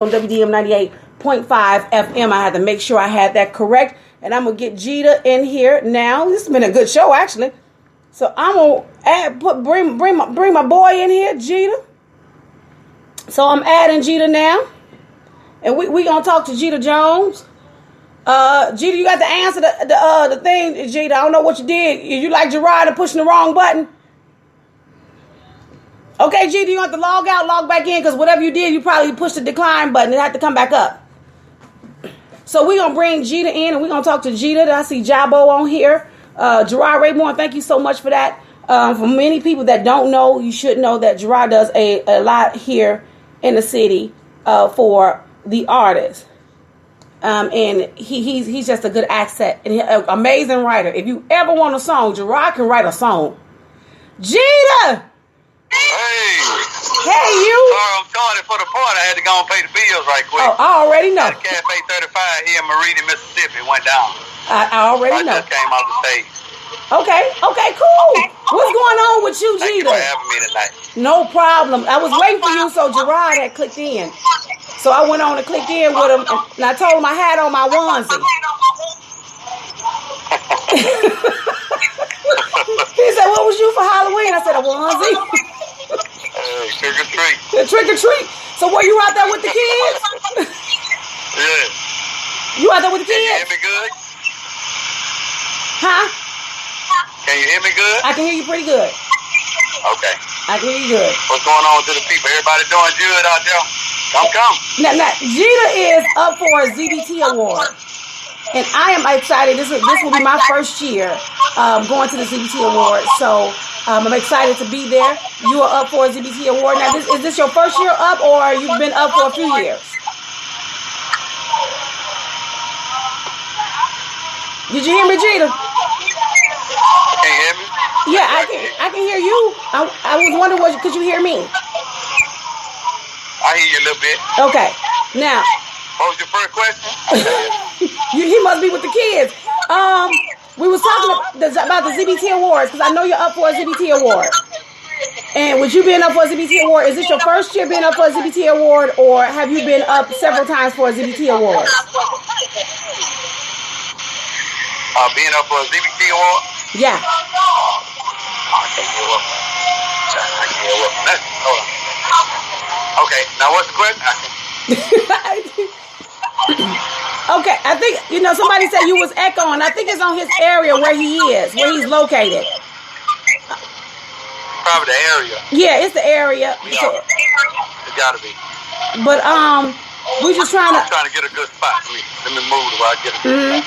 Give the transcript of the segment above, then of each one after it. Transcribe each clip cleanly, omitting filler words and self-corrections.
on WDM 98.5 FM. I had to make sure I had that correct. And I'm going to get Jita in here now. This has been a good show, actually. So I'm going to bring my boy in here, Jita. So I'm adding Jita now. And we going to talk to Jita Jones. Jita, you got to answer the thing, Jita. I don't know what you did. You like Gerard and pushing the wrong button? Okay, Jita, you have to log out, log back in, because whatever you did, you probably pushed the decline button. It had to come back up. So we're going to bring Jita in, and we're going to talk to Jita. I see Jabo on here. Gerard Rayborn, thank you so much for that. For many people that don't know, you should know that Gerard does a lot here in the city for the artists. And he's just a good asset and an amazing writer. If you ever want a song, Gerard can write a song. Jita! Hey, you! Sorry, I'm starting for the part. I had to go and pay the bills right quick. Oh, I already know. Cafe 35 here in Meridian, Mississippi went down. I already know. I just came out the stage. Okay, cool. What's going on with you, Jita? Thank you for having me tonight. No problem. I was waiting for you, so Gerard had clicked in. So I went on and clicked in with him, and I told him I had on my onesie. He said, "What was you for Halloween?" I said, "A onesie." Hey, trick or treat. Trick or treat. So were you out there with the kids? Yeah. You out there with the Can you kids? hear me good? Huh? Can you hear me good? I can hear you pretty good. Okay. I can hear you good. What's going on to the people? Everybody doing good out there? Come. Now, Jita is up for a ZBT award. And I am excited. This will be my first year going to the ZBT award. So I'm excited to be there. You are up for a ZBT award. Now, is this your first year up, or you've been up for a few years? Did you hear me, Jita? Can you hear me? Yeah, I can hear you. I was wondering, could you hear me? I hear you a little bit. Okay. Now. What was your first question? He must be with the kids. We was talking about the ZBT Awards, because I know you're up for a ZBT Award. And with you being up for a ZBT Award, is this your first year being up for a ZBT Award, or have you been up several times for a ZBT Award? Being up for a ZBT Award? Yeah. I can't hear what. Hold on. Okay, now what's the question? Okay, I think, somebody said you was echoing. I think it's on his area where he is, where he's located. Probably the area. Yeah, it's the area. Yeah. It gotta be. But, we just trying to... I'm trying to get a good spot. Let me move where I get a good spot.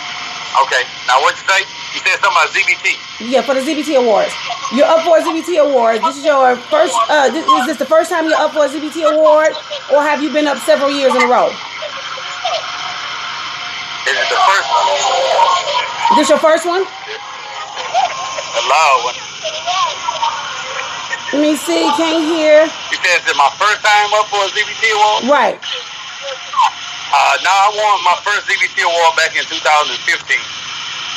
Okay, now what you say? You said something about ZBT. Yeah, for the ZBT Awards. You're up for a ZBT Award. This is your first, is this the first time you're up for a ZBT Award, or have you been up several years in a row? This is the first one. This your first one? A loud one. Let me see, can't hear. You said it's my first time up for a ZBT Award? Right. No, I won my first ZBT Award back in 2015.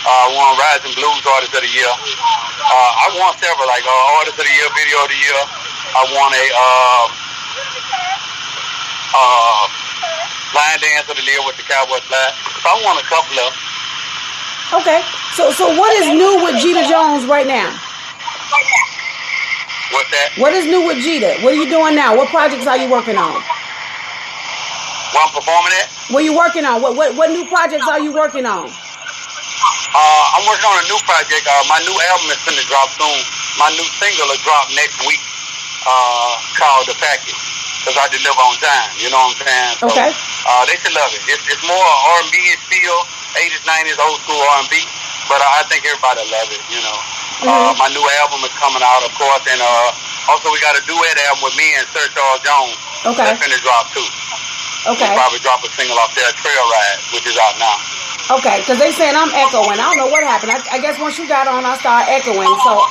I won Rising Blues Artist of the Year. I won several, like Artist of the Year, Video of the Year. I won a Line Dance of the Year with the Cowboy Flag. So I won a couple of them. Okay. So what is new with Jita Jones right now? What's that? What is new with Jita? What are you doing now? What projects are you working on? What I'm performing at? What are you working on? What new projects are you working on? I'm working on a new project. My new album is finna drop soon. My new single will drop next week called The Package, because I deliver on time. You know what I'm saying? So, okay. They should love it. It's more R&B feel, 80s, 90s, old school R&B, but I think everybody will love it, My new album is coming out, of course, and also we got a duet album with me and Sir Charles Jones. Okay. That's finna drop too. Okay. We'll probably drop a single off there, Trail Ride, which is out now. Okay, because they saying I'm echoing. I don't know what happened. I guess once you got on, I started echoing. So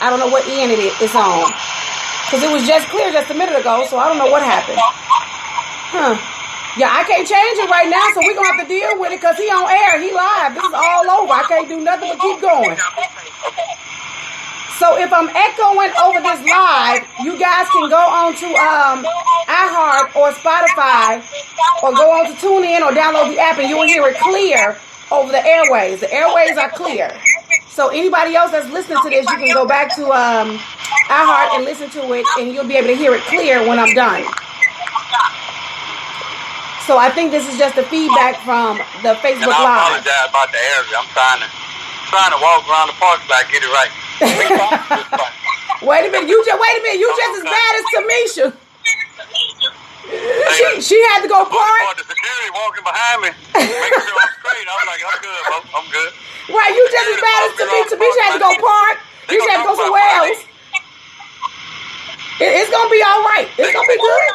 I don't know what end it's on. Because it was just clear just a minute ago, so I don't know what happened. Yeah, I can't change it right now, so we're going to have to deal with it because he on air. He live. This is all over. I can't do nothing but keep going. So if I'm echoing over this live, you guys can go on to iHeart or Spotify or go on to TuneIn or download the app, and you'll hear it clear over the airways. The airways are clear. So anybody else that's listening to this, you can go back to iHeart and listen to it, and you'll be able to hear it clear when I'm done. So I think this is just the feedback from the Facebook and I Live. apologize about the area. I'm trying to walk around the park so I get it right. Wait a minute, you just as bad as Tamisha. She had to go park. The security walking behind me, making sure I'm straight. I'm like, I'm good, bro. I'm good. Right, you just as bad as Tamisha. Tamisha had to go park. You had to go somewhere else. It's gonna be all right. It's gonna be good.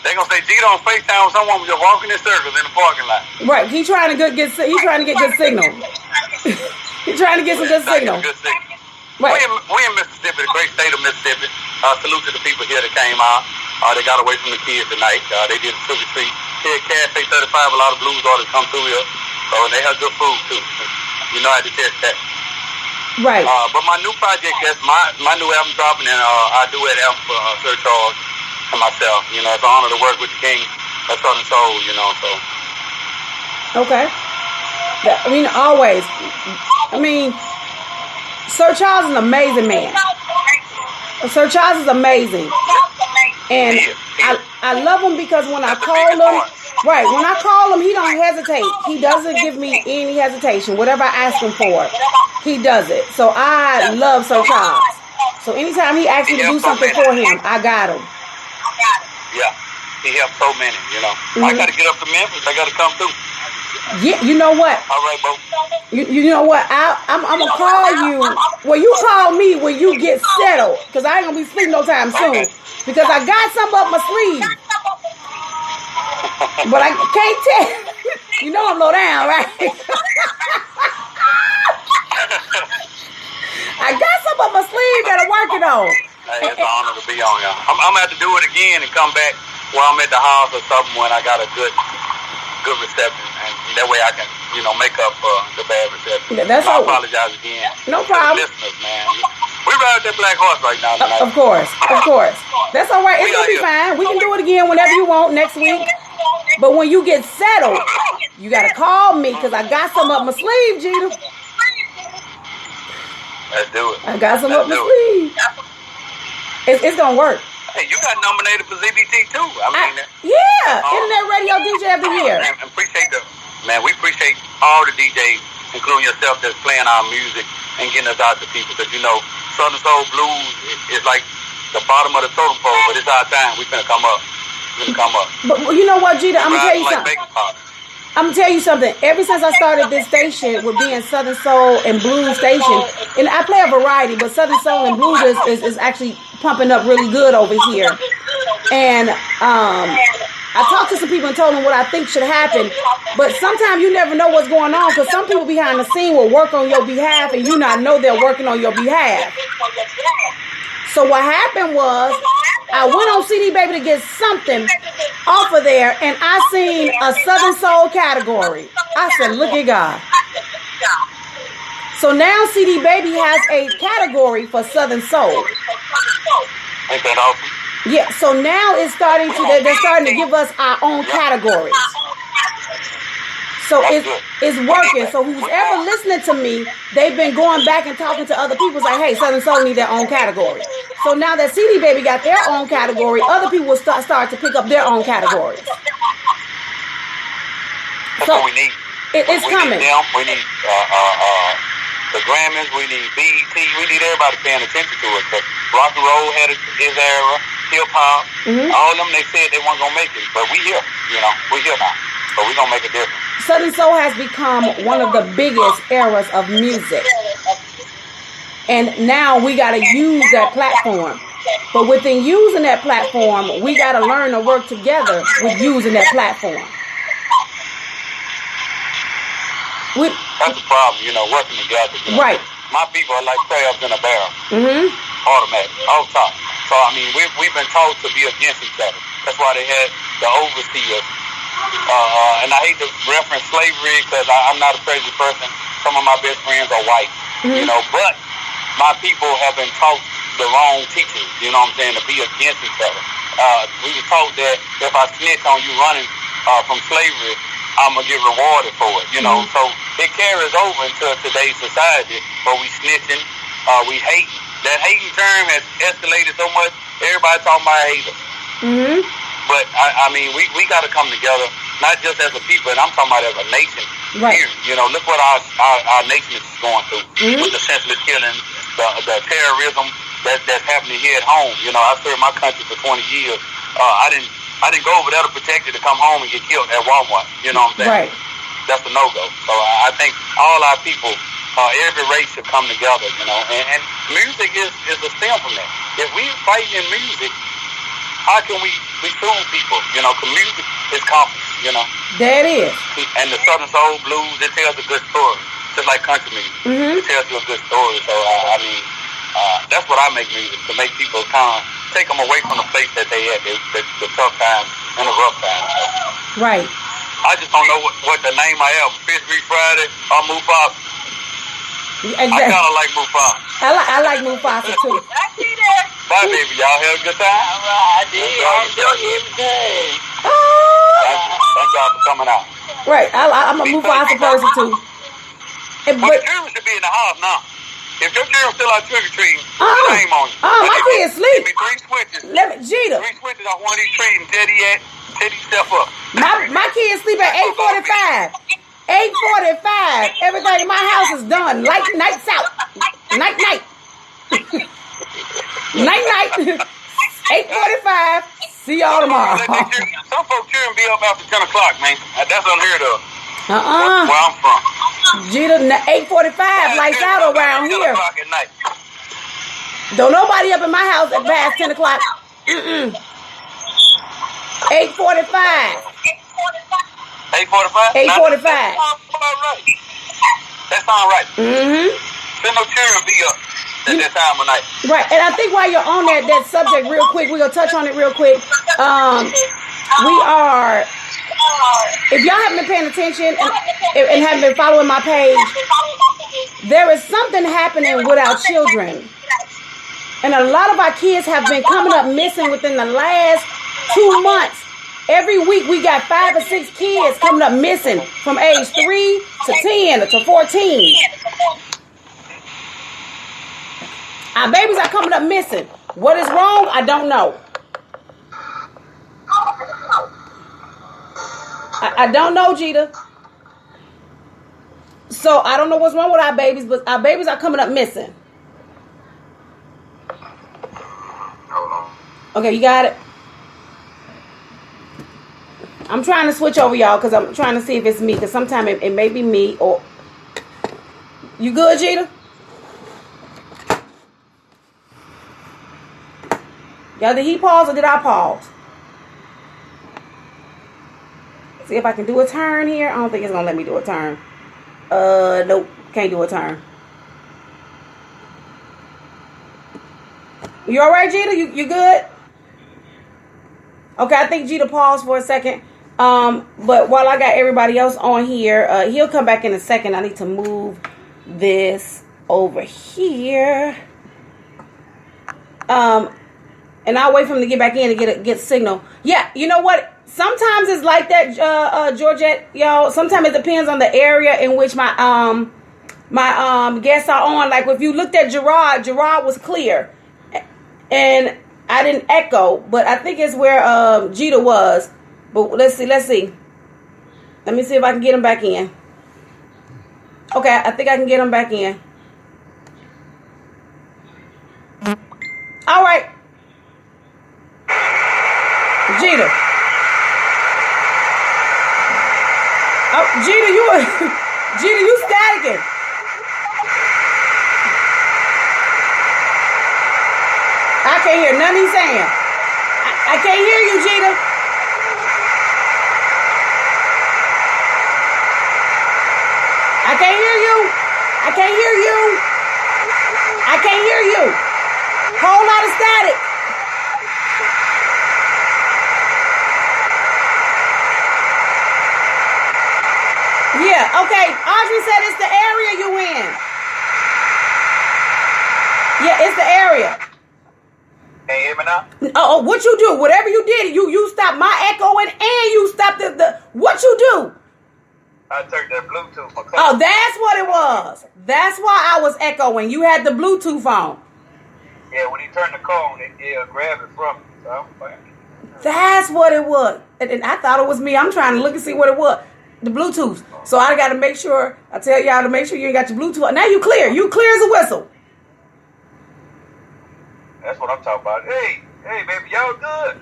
They're gonna say Gita on FaceTime with someone just walking in circles in the parking lot. Right, he's trying to get good signal. He's trying to get some good signal. Right. We in Mississippi, the great state of Mississippi. Salute to the people here that came out. They got away from the kids tonight. They did a trick or treat. Here at Cafe 35, a lot of blues artists come through here. So they have good food too. You know how to test that. Right. But my new project, that's my new album dropping, and I do that album for Sir Charles and myself. You know, it's an honor to work with the king of Southern Soul, you know, so. Okay. I mean, always. I mean, Sir Charles is an amazing man. Sir Charles is amazing. And I love him because when I call him, he don't hesitate. He doesn't give me any hesitation. Whatever I ask him for, he does it. So I love Sir Charles. So anytime he asks me to do something for him, I got him. Yeah, he helped so many, you know. I got to get up to Memphis. I got to come through. Yeah, you know what? All right, Bo. You know what? I'm gonna call you. Well, you call me when you get settled, because I ain't gonna be sleeping no time soon. Because I got something up my sleeve, but I can't tell. You know I'm low down, right? I got something up my sleeve that I'm working on. Hey, it's an honor to be on here. I'm gonna have to do it again and come back while I'm at the house or something when I got a good reception, and that way I can, you know, make up for the bad reception. That's I apologize again. No problem. Listeners, man, we ride that black horse right now tonight. Of course. That's all right. It's gonna be fine. We can do it again whenever you want next week. But when you get settled, you gotta call me because I got some up my sleeve, Gita. Let's do it. I got some up my sleeve. It's gonna work. Hey, you got nominated for ZBT too. Internet Radio DJ of the Year. And we appreciate all the DJs, including yourself, that's playing our music and getting us out to people. Because you know, Southern Soul Blues is like the bottom of the totem pole, but it's our time. We finna come up. But you know what, Gita? I'm gonna tell you something. I'm gonna tell you something. Ever since I started this station with being Southern Soul and Blues station, and I play a variety, but Southern Soul and Blues is actually pumping up really good over here. And I talked to some people and told them what I think should happen. But sometimes you never know what's going on because some people behind the scene will work on your behalf and you not know they're working on your behalf. So what happened was I went on CD Baby to get something off of there, and I seen a Southern Soul category. I said, look at God. So now CD Baby has a category for Southern Soul. Ain't that awesome? Yeah, so now they're starting to give us our own categories. So it's working. So who's ever listening to me, they've been going back and talking to other people like, hey, Southern Soul need their own category. So now that CD Baby got their own category, other people will start to pick up their own categories. That's what we need. It's coming. We need the Grammys. We need BET. We need everybody paying attention to it. But rock and roll had his era, hip hop. All of them, they said they weren't gonna make it, but we here. You know, we here now. So we gonna make a difference. Southern Soul has become one of the biggest eras of music. And now we got to use that platform. But within using that platform, we got to learn to work together with using that platform. That's the problem, you know, working together. You know? Right. My people are like crabs in a barrel. Automatic, off top. So, I mean, we've been taught to be against each other. That's why they had the overseers. And I hate to reference slavery because I'm not a crazy person. Some of my best friends are white, you know, but my people have been taught the wrong teachings, you know what I'm saying, to be against each other. we were taught that if I snitch on you running from slavery, I'm gonna get rewarded for it. You know, so it carries over into today's society, where we snitching, we hating. That hating term has escalated so much. Everybody talking about haters. Mm-hmm. But I mean, we got to come together, not just as a people, and I'm talking about as a nation. Right. Here, you know, look what our nation is going through with the senseless killing, the terrorism that's happening here at home. You know, I served my country for 20 years. I didn't go over there to protect it to come home and get killed at Walmart. You know what I'm saying? Right. That's a no-go. So I think all our people, every race should come together, you know. And music is a stem from that. If we fighting in music, how can we fool people? You know, because music is confidence, you know. There it is. And the Southern Soul Blues, it tells a good story. Just like country music. It tells you a good story. So, I mean, that's what I make music, to make people kind of take them away from the place that they at, the tough times and the rough times. Right. I just don't know what the name I am, Fish Grease Friday or Mufasa. Exactly. I kind of like Mufasa. I like Mufasa too. I see that. Bye, baby. Y'all had a good time? I did. I enjoyed everything. Thank y'all for coming out. Right. I'm a Mufasa person too. But the children should be in the house now. If your children still out trick-or-treating, shame on you. My kids sleep. Give me 3 switches. Gita. 3 switches on one of these trees and Teddy step up. My kids sleep at 8:45. 8:45. Everything in my house is done. Nights out. Night. Night. 8:45. See y'all tomorrow. Some folks children be up after 10 o'clock, man. That's unheard of. Where I'm from. Gita, 8:45. Lights out around 10 here. o'clock at night. Don't nobody up in my house at past 10 o'clock. 8:45. 8:45? 8:45. That sounds right. Mm-hmm. There's no children be up at that time of night. Right, and I think while you're on that subject real quick, we're going to touch on it real quick. We are, if y'all haven't been paying attention and haven't been following my page, there is something happening with our children. And a lot of our kids have been coming up missing within the last 2 months. Every week we got 5 or 6 kids coming up missing from age 3 to 10 to 14. Our babies are coming up missing. What is wrong? I don't know. I don't know, Gita. So I don't know what's wrong with our babies, but our babies are coming up missing. Hold on. Okay, you got it? I'm trying to switch over, y'all, because I'm trying to see if it's me, because sometimes it may be me or... You good, Gita? Y'all, did he pause or did I pause? See if I can do a turn here. I don't think it's going to let me do a turn. Nope. Can't do a turn. You all right, Gita? You good? Okay, I think Gita paused for a second. But while I got everybody else on here, he'll come back in a second. I need to move this over here. And I'll wait for him to get back in to get signal. Yeah, you know what? Sometimes it's like that, Georgette, y'all. Sometimes it depends on the area in which my guests are on. Like if you looked at Gerard was clear, and I didn't echo. But I think it's where Gita was. But let's see. Let me see if I can get him back in. Okay, I think I can get him back in. All right. Gita. Oh, Gita, you staticking. I can't hear nothing he's saying. I can't hear you, Gita. I can't hear you. I can't hear you. I can't hear you. Whole lot of static. Yeah, okay. Audrey said it's the area you in. Yeah, it's the area. Can you hear me now? Oh, what you do? Whatever you did, you stopped my echoing and you stopped the what you do? I turned that Bluetooth. Oh, that's what it was. That's why I was echoing. You had the Bluetooth on. Yeah, when he turned the car on, it'll grab it from me. So I'm fine. That's what it was. And I thought it was me. I'm trying to look and see what it was. The Bluetooth. So I got to make sure. I tell y'all to make sure you ain't got your Bluetooth. Now you clear. You clear as a whistle. That's what I'm talking about. Hey, baby, y'all good?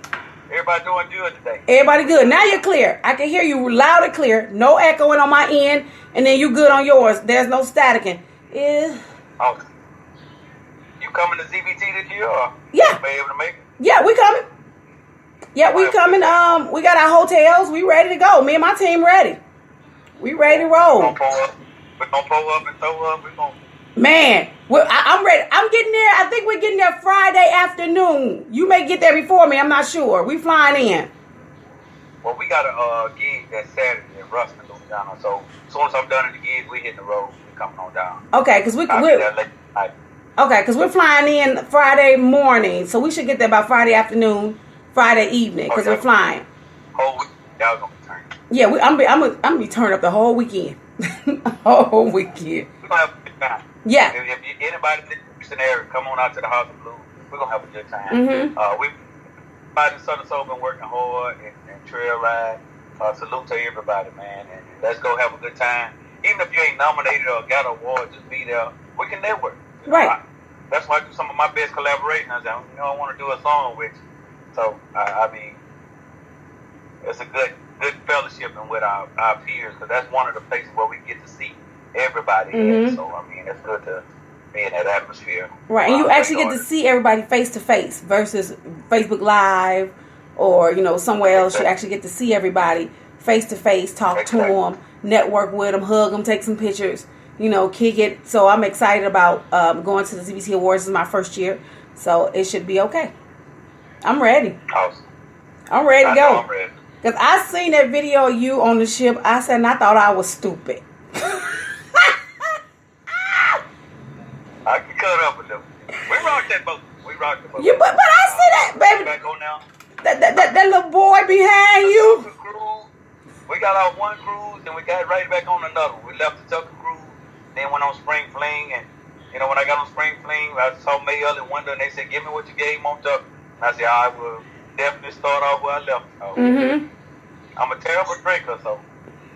Everybody doing good today? Everybody good. Now you're clear. I can hear you loud and clear. No echoing on my end. And then you good on yours. There's no staticking. Yeah. Oh, you coming to ZBT this year? Or Yeah. be able to make it? Yeah, we coming. Yeah, we coming. We got our hotels. We ready to go. Me and my team ready. We ready to roll. We're gonna pull up and throw up. We're gonna. Man, I'm ready. I'm getting there. I think we're getting there Friday afternoon. You may get there before me. I'm not sure. We flying in. Well, we got a gig that Saturday in Ruston, Louisiana. So as soon as I'm done at the gig, we hitting the road. We coming on down. Okay, because I'll be there late night. Okay, because we're flying in Friday morning, so we should get there by Friday afternoon, Friday evening, because we're flying. Whole week, y'all gonna be turning. Yeah, I'm gonna be turned up the whole weekend, whole weekend. We're gonna have a good time. Yeah. If anybody in the Houston area, come on out to the House of Blues. We're gonna have a good time. Mm-hmm. We in Southern Soul been working hard and trail ride. Salute to everybody, man, and let's go have a good time. Even if you ain't nominated or got an award, just be there. We can network. You know, Right. That's why I do some of my best collaborations. I want to do a song with you. So I mean, it's a good fellowshipping with our peers, because that's one of the places where we get to see everybody. Mm-hmm. So I mean, it's good to be in that atmosphere. Right, and you actually get to see everybody face to face versus Facebook Live or somewhere else. You actually get to see everybody face to face, talk to them, network with them, hug them, take some pictures, kick it. So I'm excited about going to the ZBT Awards. This is my first year, so it should be okay. I'm ready. Awesome. I'm ready to go. I'm ready. Because I seen that video of you on the ship. I said, and I thought I was stupid. I can cut up a little. We rocked that boat. We rocked the boat. Yeah, but I see that, baby. Back on now. That little boy behind you. We got off one cruise, and we got right back on another. We left the Tucker cruise, then went on Spring Fling, and when I got on Spring Fling, I saw May Other Window, and they said, "Give me what you gave on Tucker." And I said, "I will definitely start off where I left." Mm-hmm. I'm a terrible drinker, so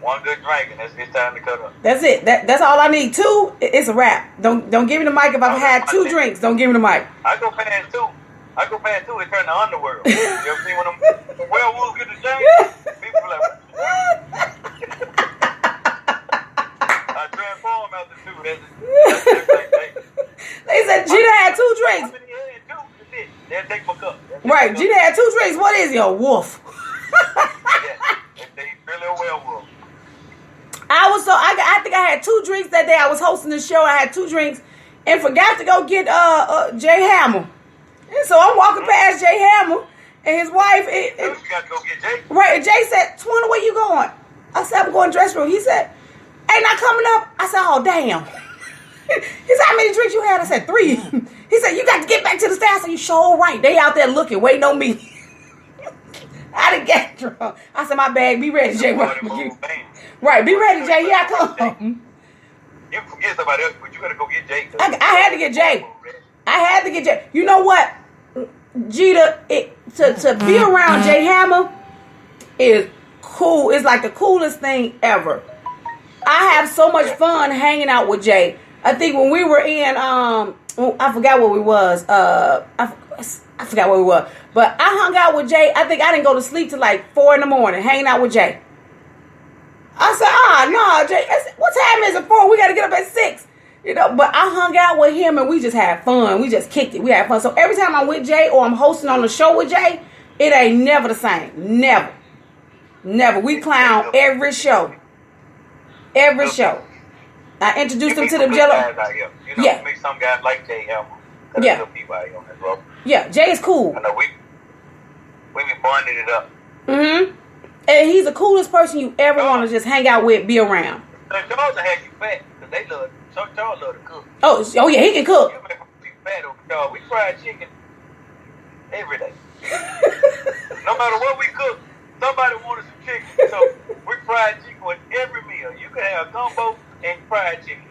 one good drink, and it's time to cut up. That's it. That's all I need. 2, it's a wrap. Don't give me the mic if I've had 2 drinks. Don't give me the mic. I go past 2. It turned to underworld. You ever seen when them werewolves get the James? People like, I transform after 2. That's They said Gina had 2 drinks. They'll take my cup. Right, Gina had 2 drinks. What is he, a wolf? Yeah, they really a werewolf. I think I had 2 drinks that day. I was hosting the show. I had 2 drinks and forgot to go get Jay Hammer. And so I'm walking past Jay Hammer and his wife. You got to go get Jay. Right, and Jay said, "Twana, where you going?" I said, "I'm going to the dressing room." He said, "Ain't not coming up." I said, "Oh, damn." He said, "How many drinks you had?" I said, 3. He said, "You got to get back to the staff." I said, "You sure right. They out there looking, waiting on me." I didn't get drunk. I said, "My bag, be ready, Jay." Right, be ready, Jay. Here I come. You can forget somebody else, but you got to go get Jay. I had to get Jay. I had to get Jay. You know what? Gita, to be around Jay Hammer is cool. It's like the coolest thing ever. I have so much fun hanging out with Jay. I think when we were in, I forgot where we was. I forgot where we were. But I hung out with Jay. I think I didn't go to sleep till like 4 in the morning, hanging out with Jay. I said, no, Jay. I said, what time is it? 4? We got to get up at 6. But I hung out with him and we just had fun. We just kicked it. We had fun. So every time I'm with Jay or I'm hosting on the show with Jay, it ain't never the same. Never. We clown every show. Every show. I introduced him to the Jello. Yeah. Meet some guys like Jay Hammer. Yeah. Good people out here on this road. Yeah, Jay is cool. I know we be bonding it up. Mm-hmm. And he's the coolest person you ever want to just hang out with, be around. Charles will have you fat because they love. Charles love to cook. Oh yeah, he can cook. You make people fat over Charles. We fried chicken. every day. No matter what we cook, somebody wanted some chicken. So we fried chicken with every meal. You can have gumbo and fried chicken,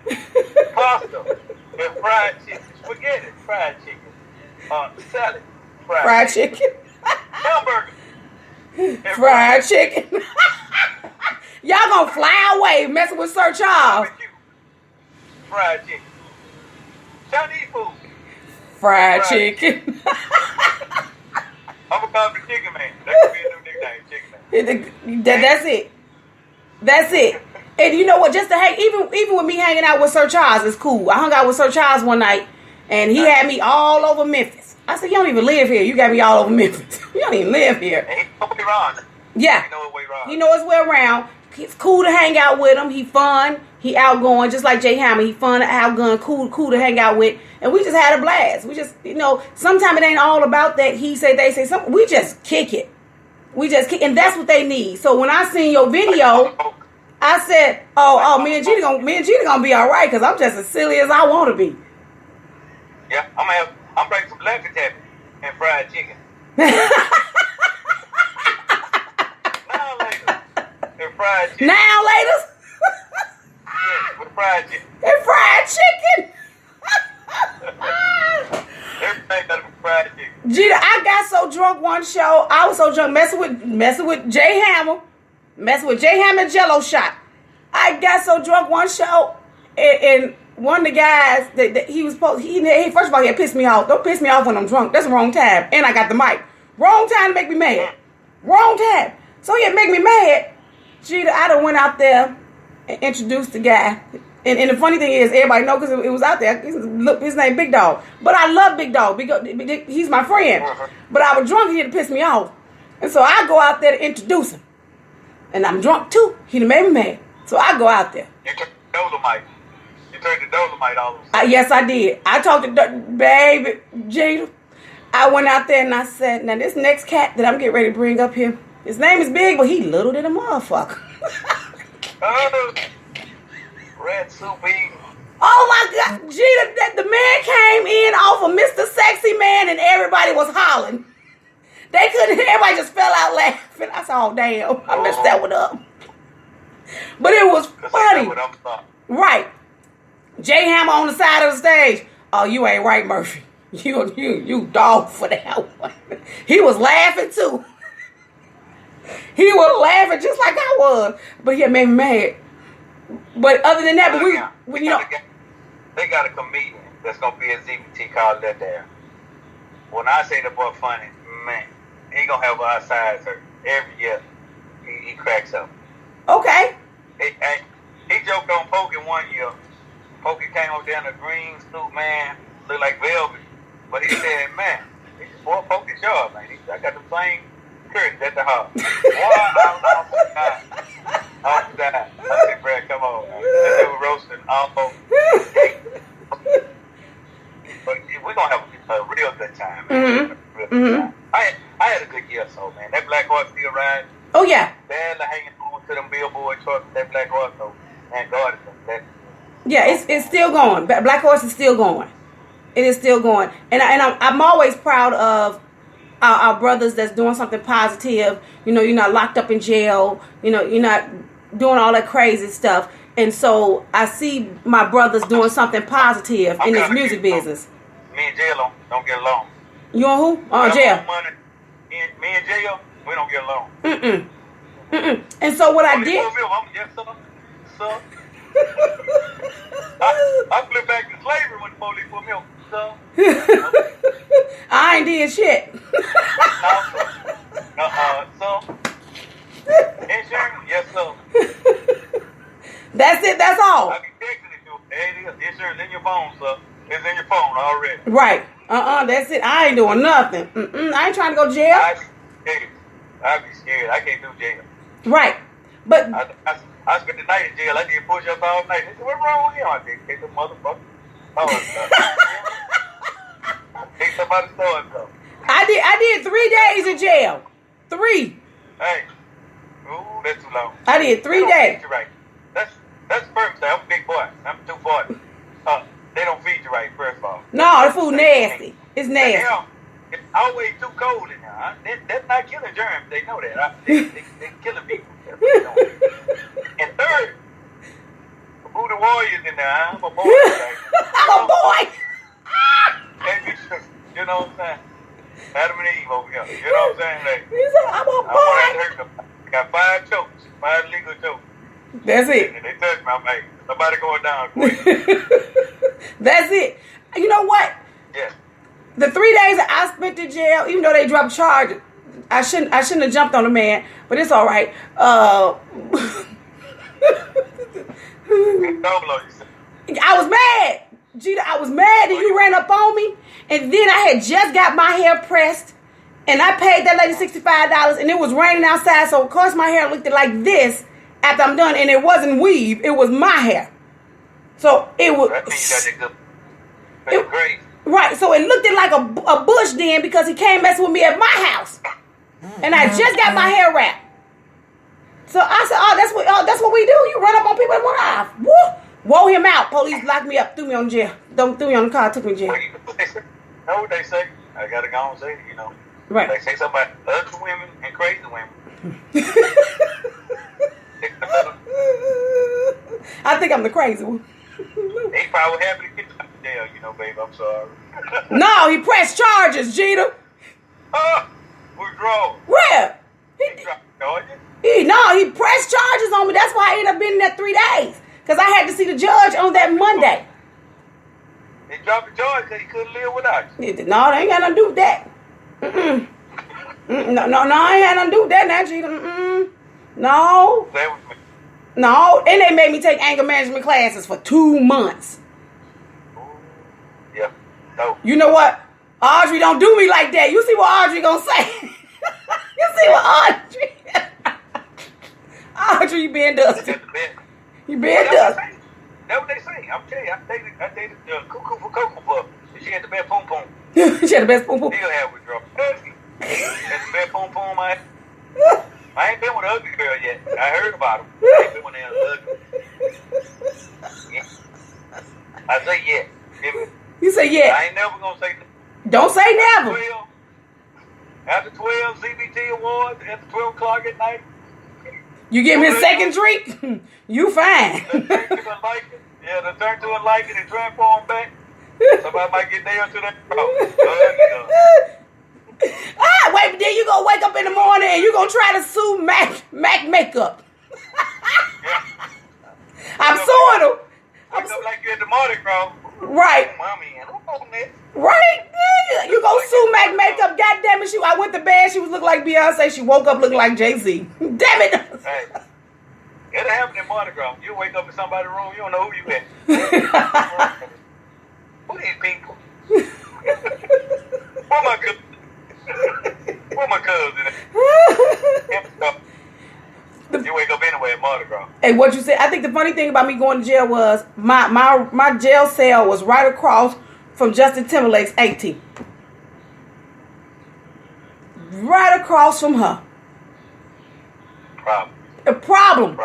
pasta and fried chicken, spaghetti, fried chicken, salad, Fried chicken. hamburger, and Fried chicken. Y'all gonna fly away messing with Sir Charles. barbecue, fried chicken, Chinese food. Fried Fried chicken. I'm gonna call him the Chicken Man. That could be a new nickname, Chicken Man. That's it. That's it. And you know what? Just to hang, even with me hanging out with Sir Charles, it's cool. I hung out with Sir Charles one night, and he had me all over Memphis. I said, "You don't even live here. You got me all over Memphis. You don't even live here." And he know his way around. Yeah. He know his way around. He know his way around. It's cool to hang out with him. He fun. He outgoing, just like Jay Hammer. He fun, outgoing, cool to hang out with. And we just had a blast. We just, sometimes it ain't all about that he say, they say. Something. We just kick it. We just kick, and that's what they need. So when I seen your video, I said, "Oh, me and Gina gonna be all right because I'm just as silly as I want to be." Yeah, I'm bringing some black taffy and fried chicken. Now later, and fried chicken. Now, ladies, Yeah, with fried chicken. and fried chicken. Everything got to be fried chicken. Gina, I got so drunk one show. I was so drunk messing with Jay Hammer, and Jello shot. I got so drunk one show, and one of the guys that he was supposed, he first of all, he had pissed me off. Don't piss me off when I'm drunk. That's the wrong time. And I got the mic. Wrong time to make me mad. Wrong time. So he had make me mad. Gina, I done went out there and introduced the guy. And the funny thing is, everybody know because it was out there. His name Big Dog. But I love Big Dog. He's my friend. But I was drunk. He had to piss me off. And so I go out there to introduce him. And I'm drunk too. He done made me mad. So I go out there. You turned the Dolomite. You turned the Dolomite all of a sudden. Yes, I did. I talked to baby Gina. I went out there and I said, now this next cat that I'm getting ready to bring up here, his name is Big, but he little than a motherfucker. Red soup eating. Oh my God, Gina, that the man came in off of Mr. Sexy Man and everybody was hollering. They couldn't, everybody just fell out laughing. I said, oh damn, I messed that one up. But it was funny. Right. Jay Hammer on the side of the stage. Oh, you ain't right, Murphy. You dog for that one. He was laughing too. He was laughing just like I was. But he made me mad. But other than that, they got a comedian that's gonna be a ZBT called Let There. When I say the boy funny, man, he gonna have our sides hurt every year. He cracks up. Okay. He joked on Pokey one year. Pokey came up there in a green suit, man, looked like velvet. But he said, man, boy, Pokey sharp, man. I got the same curtains at the house. Boy, I said, Brad, come on, man. This dude roasting almost. But we're going to have a real good time, man. Real good time. I had a good year so, man. That Black Horse still riding. Oh, yeah. Barely hanging on to them billboard trucks, that Black Horse, though. And God is blessed. Yeah, it's still going. Black Horse is still going. It is still going. And I'm always proud of our brothers that's doing something positive. You're not locked up in jail. You're not doing all that crazy stuff. And so I see my brothers doing something positive in this music business. Me and Jail don't get along. You on who? On Jail. Money. Me and Jail, we don't get along. And so what I did... Son. I flipped back to slavery when the police put me on. Son. I ain't did shit. So, insurance, yes, sir. That's it. That's all. I be texting it to you. Hey, it is. Insurance in your phone, sir. It's in your phone already. Right. That's it. I ain't doing nothing. I ain't trying to go to jail. I be scared. I can't do jail. Right. But I spent the night in jail. I did push-ups all night. They said, what's wrong with you? I did take the motherfucker. Take somebody's so-and-so. I did 3 days in jail. 3. Hey. Ooh, that's too long. I did 3 days. Feed you right. That's first thing. I'm a big boy. I'm 240. They don't feed you right, first of all. No, the food nasty. It's nasty. If I weigh too cold in there. That's not killing germs. They know that. They killing people. And third, Buddha Warriors in there. I'm a boy. I'm a boy. You know what I'm saying? Adam and Eve over here. You know what I'm saying? Like, He said, I'm a I boy. hurt them. Got 5 chokes, 5 legal chokes. That's it. And they touched me. I'm like, somebody going down quick. That's it. You know what? Yeah. The 3 days that I spent in jail, even though they dropped charges, I shouldn't have jumped on the man, but it's all right. I was mad. Gita, I was mad that you ran up on me, and then I had just got my hair pressed, and I paid that lady $65, and it was raining outside, so of course my hair looked like this after I'm done, and it wasn't weave, it was my hair. So it was... That means you got that good grade. Right, so it looked like a bush then because he came messing with me at my house. And I just got my hair wrapped. So I said, that's what we do. You run up on people in one eye. Woo! Woe him out. Police locked me up, threw me on jail. Threw me on the car, took me to jail. Know what they say? I gotta go and say it, you know. Right. They say something about ugly women and crazy women. I think I'm the crazy one. They probably happy to get you out of jail, you know, babe. I'm sorry. No, he pressed charges, Jeter. Withdraw. Where? He dropped charges. He pressed charges on me. That's why I ended up being in there 3 days. Because I had to see the judge on that Monday. They dropped the charge because he couldn't live without you. No, they ain't got nothing to do with that. No, I ain't had nothing to do with that now, Jeter. No. That was me. No, and they made me take anger management classes for 2 months. Yeah. No. You know what? Audrey don't do me like that. You see what Audrey gonna say? You see what Audrey? Audrey, you being dusty. You being dusty. That's what they say. I'm telling you, I dated Cuckoo for Cocoa Puff. She had the best poom poom. She had the best poom poom. Still have withdrawal. Had the best poom poom. I ain't been with an ugly girl yet. I heard about them. I ain't been with an ugly. Yeah. I say yeah. You say yeah. I ain't never gonna say no. Don't say never. After 12 CBT awards, after 12 o'clock at night. You give me a second drink, you fine. The turn to a like it. Yeah, the turn to a like it and transform back. Somebody might get nailed to that. Wait, but then you gonna wake up in the morning and you gonna try to sue Mac Makeup. Yeah. I'm suing him. I look like you at the Mardi Gras. Right. Mommy, and who on this? Right? You gonna sue Mac Makeup? God damn it! I went to bed. She was looking like Beyonce. She woke up looking like Jay-Z. Damn it! Hey, it'll happen in Mardi Gras. You wake up in somebody's room, you don't know who you at. Who these people? Where my cousin? Where my cousin? You wake up anyway at Mardi Gras. Hey, what you said? I think the funny thing about me going to jail was my jail cell was right across from Justin Timberlake's 18. Right across from her. Problem. A problem.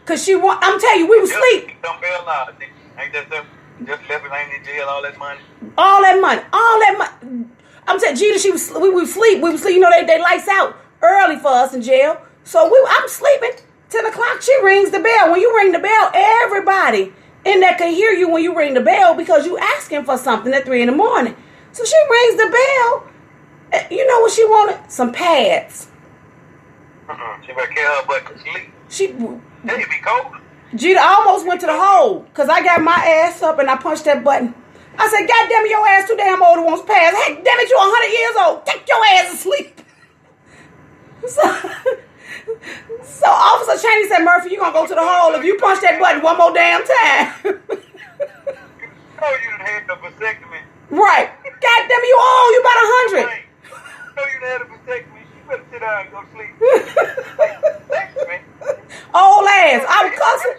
Cause I'm telling you, we was asleep. Ain't that stuff? Just left it ain't in jail, all that money. All that money. I'm telling Gita, we was asleep. We was asleep. You know, they lights out early for us in jail. So I'm sleeping. 10 o'clock, she rings the bell. When you ring the bell, everybody in there can hear you when you ring the bell because you asking for something at 3 a.m. So she rings the bell. You know what she wanted? Some pads. She better carry her butt to sleep. They be cold. Gita almost went to the hole because I got my ass up and I punched that button. I said, God damn it, your ass too damn old to want pads. Hey, damn it, you 100 years old. Take your ass to sleep. So Officer Cheney said, Murphy, you gonna go to the hole if you punch that button one more damn time. You know you done had the vasectomy. Right. God damn it, you old. You about 100. You know you done had a vasectomy. You better sit down and go to sleep. Old ass. I was cussing.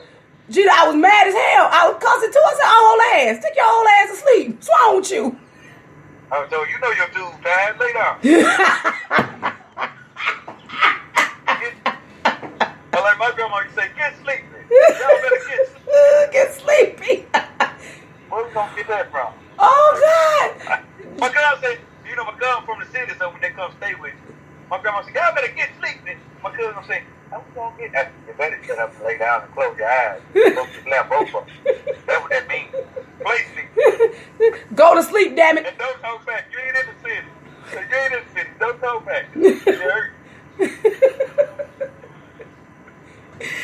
Gita, I was mad as hell. I was cussing too. I said, old ass. Take your old ass to sleep. What's wrong with you? So you know your dude's tired. Lay down. Like my grandma used to say, get sleepy. Y'all better get sleepy. Where we gonna get that from? Oh, God. My cousin said, you know, my cousin from the city, come stay with you. My grandma said, y'all better get sleep. Then my cousin will say, how we gonna get that? You better shut up and lay down and close your eyes. Don't just left both of them. That's what that means. Play sleep. Go to sleep, damn it. And don't talk back. You ain't in the city. So you ain't in the city. Don't talk back. You heard?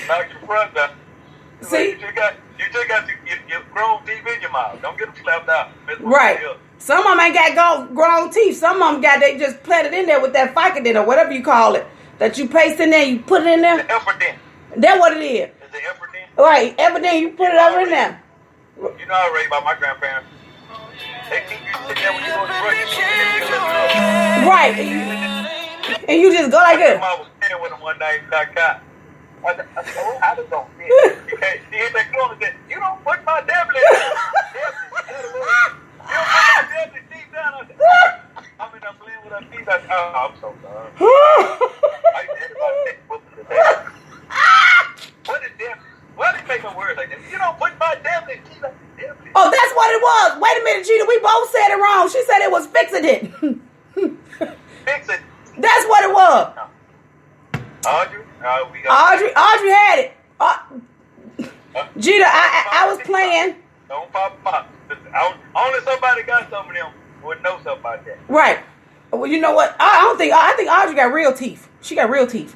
Knock your front down. See? You just got your grown teeth in your mouth. Don't get them slapped out. Right. Some of them ain't got grown teeth. Some of them they just planted in there with that Vicodin or whatever you call it. That you paste in there, you put it in there. The Epidin. That's what it is. Is it Epidin? Right, Epidin, you put it over in there. You know I read about my grandparents. They keep you sitting there when you go to brush. Right. And you just go like this. I was standing with him one night and got caught. I said, well, how does don't fit? He hit that clone and said, you don't put my tablet down. You don't put my tablet deep down. I said, I'm in there playing with her teeth. I said, oh, I'm so sorry. I said about that book today. What is that? Why did he make a word like that? You don't put my tablet deep down. Oh, that's what it was. Wait a minute, Gina. We both said it wrong. She said it was fixing it. Fix it. That's what it was. Audrey? Audrey had it. Gina, I was playing. Don't pop them up. Only somebody got some of them would know something about that. Right. Well, you know what? I think Audrey got real teeth. She got real teeth.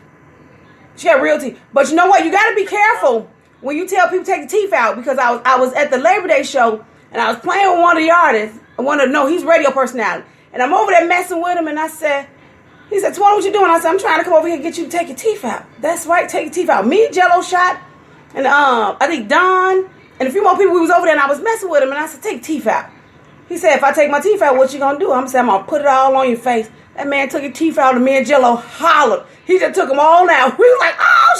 But you know what? You got to be careful when you tell people take the teeth out, because I was at the Labor Day show and I was playing with one of the artists. He's a radio personality. And I'm over there messing with him, and he said, Twan, what you doing? I said, I'm trying to come over here and get you to take your teeth out. That's right, take your teeth out. Me, Jello Shot, and I think Don, and a few more people, we was over there, and I was messing with him, and I said, take your teeth out. He said, if I take my teeth out, what you gonna do? I'm saying, I'm gonna put it all on your face. That man took your teeth out, and me and Jello hollered. He just took them all out. We was like, oh,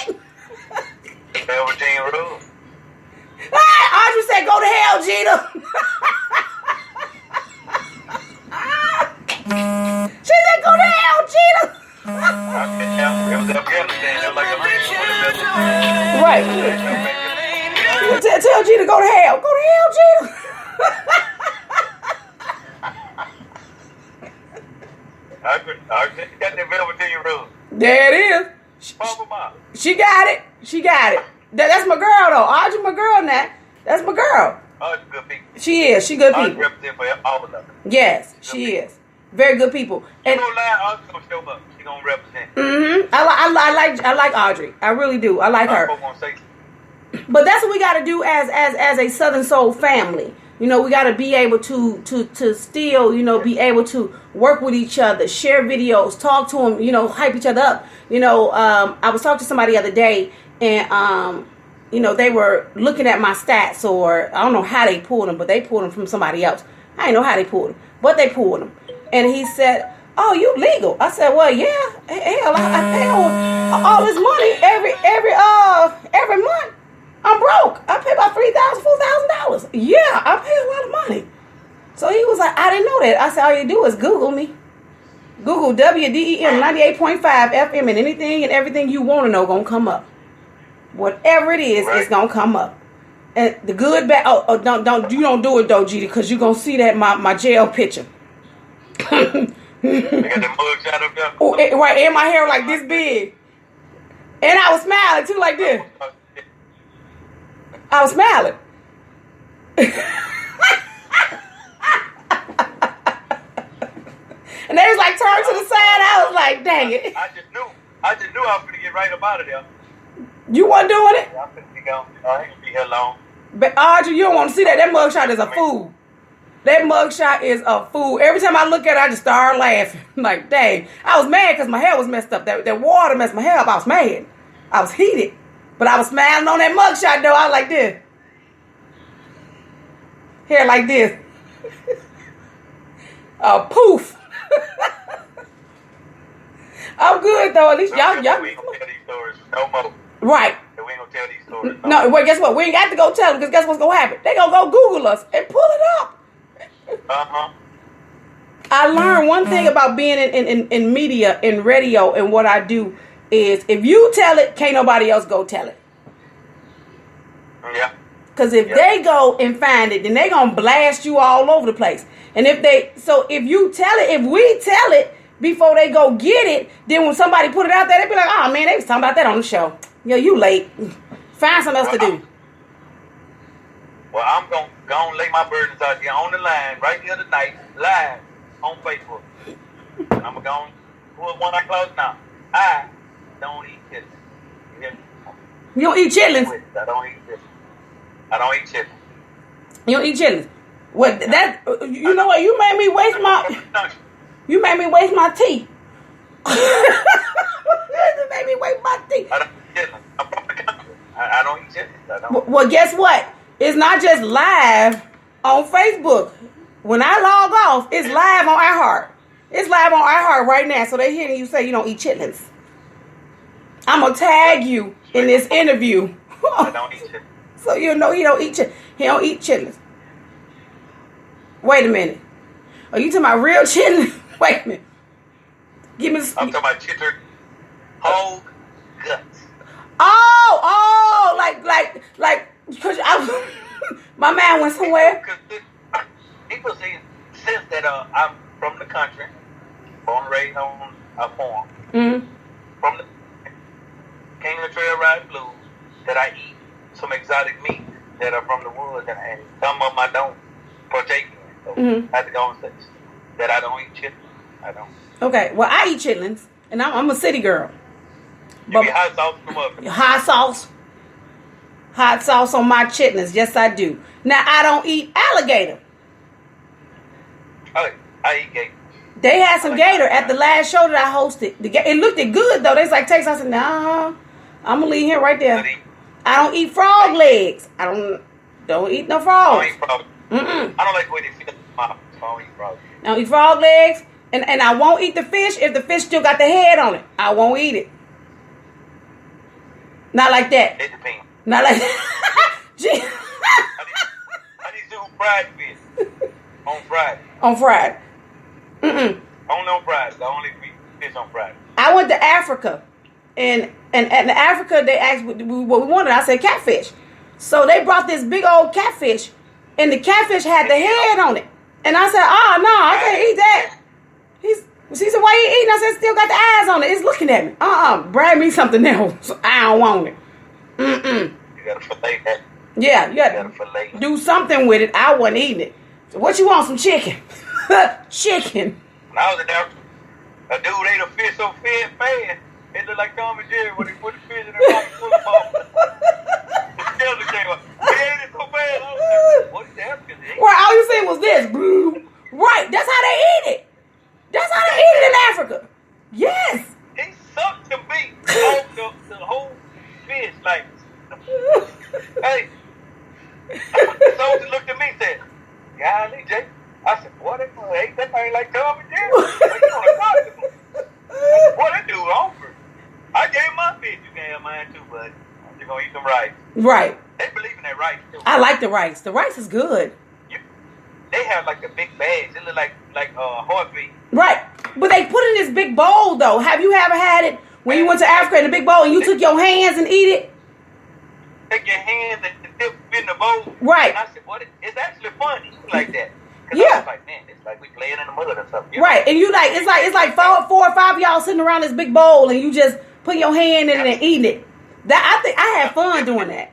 shit. Velveteen Rule. Audrey said, go to hell, Gina. She said, go to hell, Gina. Right. Tell Gina, go to hell. Go to hell, Gina. I got the Velveteen Rule. There it is. She got it. That's my girl, though. Audrey, my girl now. That's my girl. Audrey, good people. She is. She good people. Represent for all of them. Yes, she is. Very good people. And you don't lie, Audrey's gonna show up. She gonna represent. I like Audrey. I really do. I like her. But that's what we got to do as a Southern Soul family. You know, we got to be able to still, you know, be able to work with each other, share videos, talk to them, you know, hype each other up. You know, I was talking to somebody the other day, and you know, they were looking at my stats, or I don't know how they pulled them, but they pulled them from somebody else. I didn't know how they pulled them, but they pulled them. And he said, oh, you legal? I said, well, yeah. Hell, I pay all this money every month. I'm broke. I pay about $3,000, $4,000. Yeah, I pay a lot of money. So he was like, I didn't know that. I said, all you do is Google me. Google WDEM 98.5 FM, and anything and everything you want to know gonna come up. Whatever it is, it's gonna come up. And the good, bad. Don't do it though, Gita, because you're gonna see that my jail picture. They got the mug shot up there. Oh, right, and my hair like this big, and I was smiling too, like this. I was smiling. And they was like, turn to the side. I was like, dang it. I just knew I was going to get right up out of there. You wasn't doing it? I'm going to be gone. I ain't going to be here long. But Audrey, you don't want to see that. That mugshot is a fool. That mugshot is a fool. Every time I look at it, I just start laughing. I'm like, dang. I was mad because my hair was messed up. That water messed my hair up. I was mad. I was heated. But I was smiling on that mugshot, though. I was like this. Hair like this. Poof. I'm good, though. At least y'all. We ain't going to tell these stories no more. Right. We ain't going to tell these stories no No, more. wait, guess what? We ain't got to go tell them, because guess what's going to happen? They going to go Google us and pull it up. Uh-huh. I learned one thing about being in media, in radio, and what I do is if you tell it, can't nobody else go tell it. Yeah. Because if they go and find it, then they going to blast you all over the place. And if we tell it, before they go get it. Then when somebody put it out there, they be like, oh man, they was talking about that on the show. Yo, you late. Find something else to do. Well, I'm going to lay my burdens out here on the line right here tonight, live on Facebook. I'm going to pull one I close now. I don't eat chitlins. You hear me? You don't eat chitlins? I don't eat chitlins. I don't eat chitlins. You don't eat chitlins? What, that, you know what? You made me waste my tea. You made me waste my tea. I don't eat chitlins. I'm from the country. I don't eat chitlins. I don't. Well, guess what? It's not just live on Facebook. When I log off, it's live on iHeart. It's live on iHeart right now, so they hearing you say you don't eat chitlins. I'm going to tag you in this interview. I don't eat chitlins. So you know he don't eat he don't eat chitlins. Wait a minute. Are you talking about real chitlins? Wait a minute. Give me the... I'm talking about chitlin whole guts. Oh, like, because my man went somewhere. People see, since that I'm from the country, born and raised on a farm, from the King of the Trail Ride Blues, that I eat some exotic meat that are from the woods, and some of them I don't partake in. So I have to go and say that I don't eat chitlins. I don't. Okay, well, I eat chitlins, and I'm a city girl. You get hot sauce from up. Hot sauce on my chitlins. Yes, I do. Now, I don't eat alligator. I eat gator. They had some gator at the last show that I hosted. It looked good, though. They was like, Tex. I said, no, I'm going to leave him right there. I don't eat frog legs. I don't eat no frogs. I don't eat frogs. I don't like the way they feel in my mouth, so I don't eat frogs. I don't eat frog legs. And I won't eat the fish if the fish still got the head on it. I won't eat it. Not like that. It depends. Not like that. Gee. I need to do fried fish on Friday. On Friday. Only on Friday. I only eat fish on Friday. I went to Africa. And in Africa, they asked what we wanted. I said catfish. So they brought this big old catfish. And the catfish had the head on it. And I said, oh, no, I can't eat that. She said, why you eating? I said, still got the eyes on it. It's looking at me. Bring me something else. I don't want it. You got to fillet that. Yeah, you got to fillet. do something with it. I wasn't eating it. So what you want? Some chicken? Chicken. When I was in Africa, a dude ate a fish so fast. It looked like Tom and Jerry when he put the fish in their mouth and pulled them off. The skeleton came up. He ate it so fast. I was like, what is the African eat? Right, all you said was this. Right, that's how they eat it. That's how they eat it in Africa. Yes. He sucked the meat off the whole fish. Like, hey. The soldier looked at me and said, golly, Jay. I said, boy, they ate that thing like Tom and Jerry. Boy, that dude hungry. I gave my fish. You can have mine too, bud. You're going to eat some rice. Right. They believe in that rice too. I like the rice. The rice is good. They have like the big bags. It look like heartbeat. Right. But they put it in this big bowl, though. Have you ever had it when you went to Africa in a big bowl and you took your hands and eat it? Take your hands and dip in the bowl. Right. And I said, what? It's actually funny like that. Yeah. I was like, man, it's like we playing in the mud or something. Right. And you like, it's like four or five of y'all sitting around this big bowl and you just put your hand in it and eating it. That I think I had fun doing that.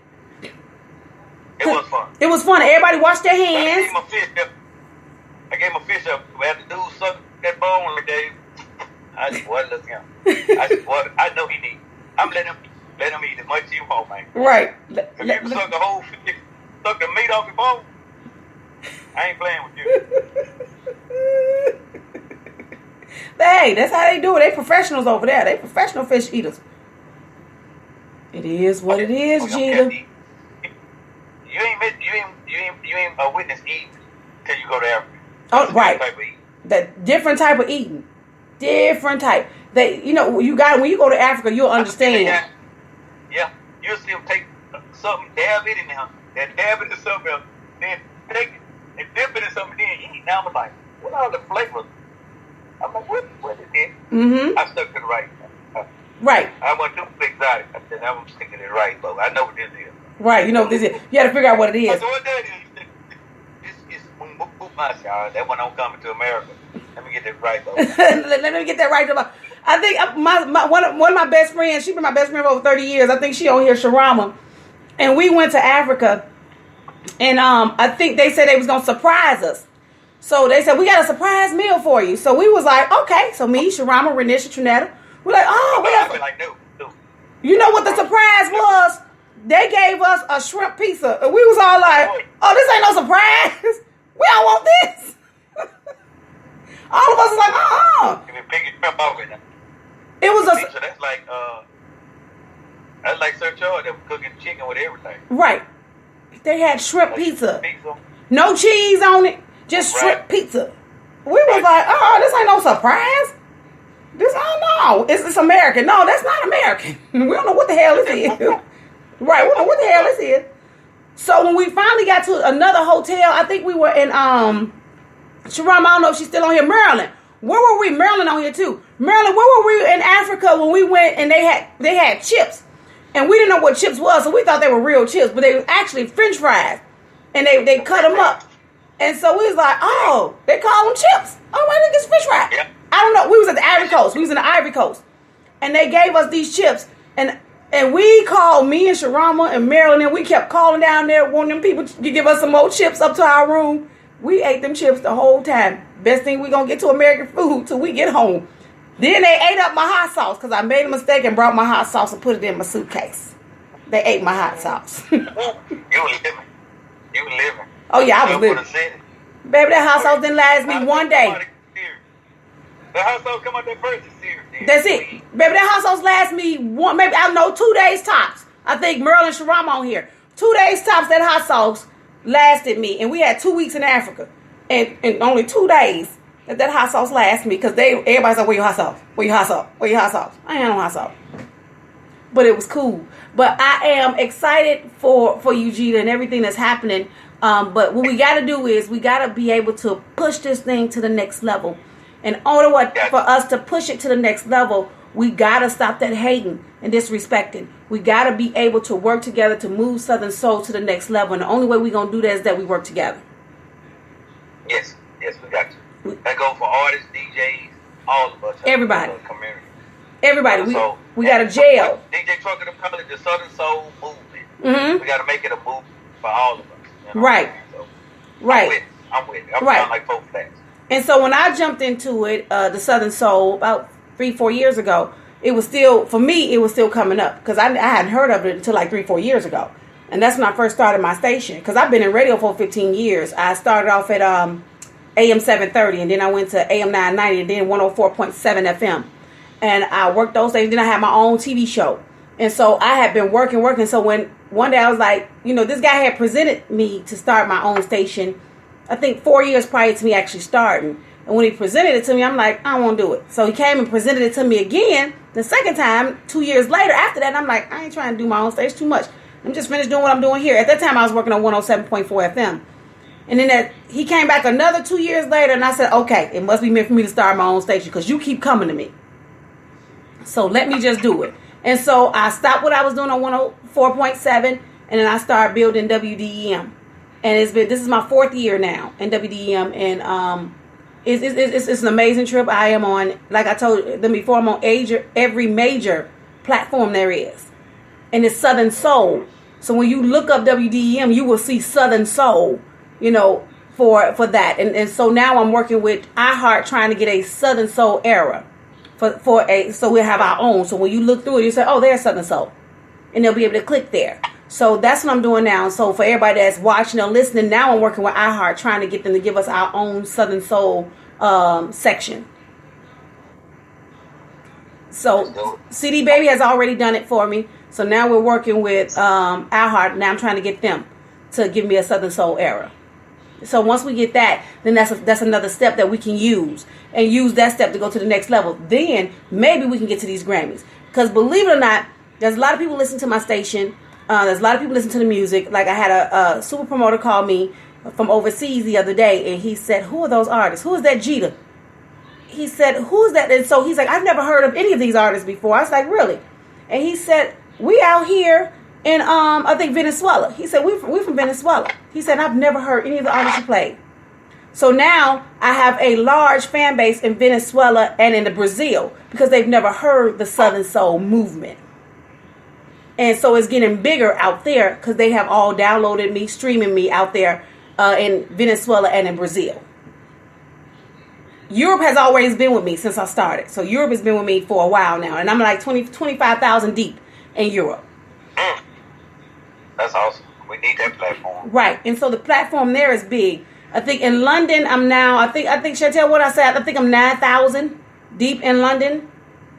It was fun. It was fun. Everybody washed their hands. I gave my fish up. We had the dude suck that bone like that. I said, boy, look at him. I said, boy, I know he needs. I'm letting him eat as much as you want, man. Right. If you suck the whole fish, suck the meat off your bone, I ain't playing with you. Hey, that's how they do it. They professionals over there. They professional fish eaters. It is what it is, Gina. You ain't a witness eating till you go to Africa. Oh, right. That different type of eating. Different type. When you go to Africa, you'll understand. Yeah. You'll see them take something, dab it in there, then dab it in something else, then take it and dip it in something, then eat. Now I'm like, what are the flavors? I'm like, what is this? Mm-hmm. I stuck to the right. Right. I went too exotic. I said, I'm sticking to the right, but I know what this is. Right, you know what this is. You got to figure out what it is. I said, what that is? It's that one don't come to America. Let me get that right though. Let me get that right. I think one of my best friends, she's been my best friend for over 30 years. I think she on here, Sharama. And we went to Africa. And I think they said they was going to surprise us. So they said, we got a surprise meal for you. So we was like, okay. So me, Sharama, Renisha, Trinetta, we're like, oh, we got. Like, no. You know what the surprise was? They gave us a shrimp pizza. And we was all like, oh, this ain't no surprise. We don't want this. All of us was like, If you pick your shrimp off it. It was a pizza, that's like Sir Charles that was cooking chicken with everything. Right. They had shrimp pizza. Pizza. No cheese on it. Just shrimp pizza. We was like, oh, this ain't no surprise. This, oh no, it's American. No, that's not American. We don't know what the hell this is. Right, we don't know what the hell this is. So when we finally got to another hotel, I think we were in Sharam, I don't know if she's still on here, Maryland. Where were we? Maryland on here too. Maryland, where were we in Africa when we went and they had chips? And we didn't know what chips was, so we thought they were real chips, but they were actually French fries. And they cut them up. And so we was like, oh, they call them chips. Oh, why did they get French fries? Yeah. I don't know. We was at the Ivory Coast. We was in the Ivory Coast. And they gave us these chips. And we called, me and Sharama and Marilyn, and we kept calling down there, wanting them people to give us some more chips up to our room. We ate them chips the whole time. Best thing we going to get to American food till we get home. Then they ate up my hot sauce because I made a mistake and brought my hot sauce and put it in my suitcase. They ate my hot sauce. You living. Oh, yeah, I was living. Baby, that hot sauce didn't last me one day. The hot sauce come out that first series. That's it. Baby, that hot sauce lasts me maybe, I don't know, 2 days tops. I think Merle and Sharama on here. 2 days tops, that hot sauce lasted me. And we had 2 weeks in Africa. And only 2 days that hot sauce lasted me. Because everybody's like, where your hot sauce? Where your hot sauce? Where your hot sauce? I ain't no hot sauce. But it was cool. But I am excited for you, Gita, and everything that's happening. But what we got to do is we got to be able to push this thing to the next level. In order for us to push it to the next level, we got to stop that hating and disrespecting. We got to be able to work together to move Southern Soul to the next level. And the only way we're going to do that is that we work together. Yes, we got to. That goes for artists, DJs, all of us. Everybody. Community. Everybody. We got a jail. DJ Trucker to call it the Southern Soul Movement. Mm-hmm. We got to make it a movement for all of us. You know? Right. So, Right. I'm with it. I'm right. sound like 4 flats. And so when I jumped into it, the Southern Soul, about 3-4 years ago, it was still, for me, it was still coming up. Because I hadn't heard of it until like 3-4 years ago. And that's when I first started my station. Because I've been in radio for 15 years. I started off at AM 730, and then I went to AM 990, and then 104.7 FM. And I worked those days. Then I had my own TV show. And so I had been working. So when one day I was like, this guy had presented me to start my own station, I think 4 years prior to me actually starting. And when he presented it to me, I'm like, I won't do it. So he came and presented it to me again the second time, 2 years later. After that, and I'm like, I ain't trying to do my own station too much. I'm just finished doing what I'm doing here. At that time, I was working on 107.4 FM. And then he came back another 2 years later, and I said, okay, it must be meant for me to start my own station because you keep coming to me. So let me just do it. And so I stopped what I was doing on 104.7, and then I started building WDEM. And this is my 4th year now in WDEM, and it's an amazing trip. I am on, like I told them before, I'm on every major platform there is. And it's Southern Soul. So when you look up WDEM, you will see Southern Soul, for that. And so now I'm working with iHeart trying to get a Southern Soul era. So we have our own. So when you look through it, you say, oh, there's Southern Soul. And they'll be able to click there. So that's what I'm doing now. So for everybody that's watching or listening, now I'm working with iHeart, trying to get them to give us our own Southern Soul section. So CD Baby has already done it for me. So now we're working with iHeart. Now I'm trying to get them to give me a Southern Soul era. So once we get that, then that's another step that we can use. And use that step to go to the next level. Then maybe we can get to these Grammys. Because believe it or not, there's a lot of people listening to my station. There's a lot of people listening to the music. Like I had a super promoter call me from overseas the other day, and he said, who are those artists? Who is that Gita? He said, who's that? And so he's like, I've never heard of any of these artists before. I was like, really? And he said, we out here in, I think, Venezuela. He said, we from Venezuela. He said, I've never heard any of the artists you played. So now I have a large fan base in Venezuela and in Brazil because they've never heard the Southern Soul movement. And so it's getting bigger out there because they have all downloaded me, streaming me out there in Venezuela and in Brazil. Europe has always been with me since I started. So Europe has been with me for a while now. And I'm like 25,000 deep in Europe. That's awesome. We need that platform. Right. And so the platform there is big. I think in London, I'm now, I think Chantel, what I said, I think I'm 9,000 deep in London.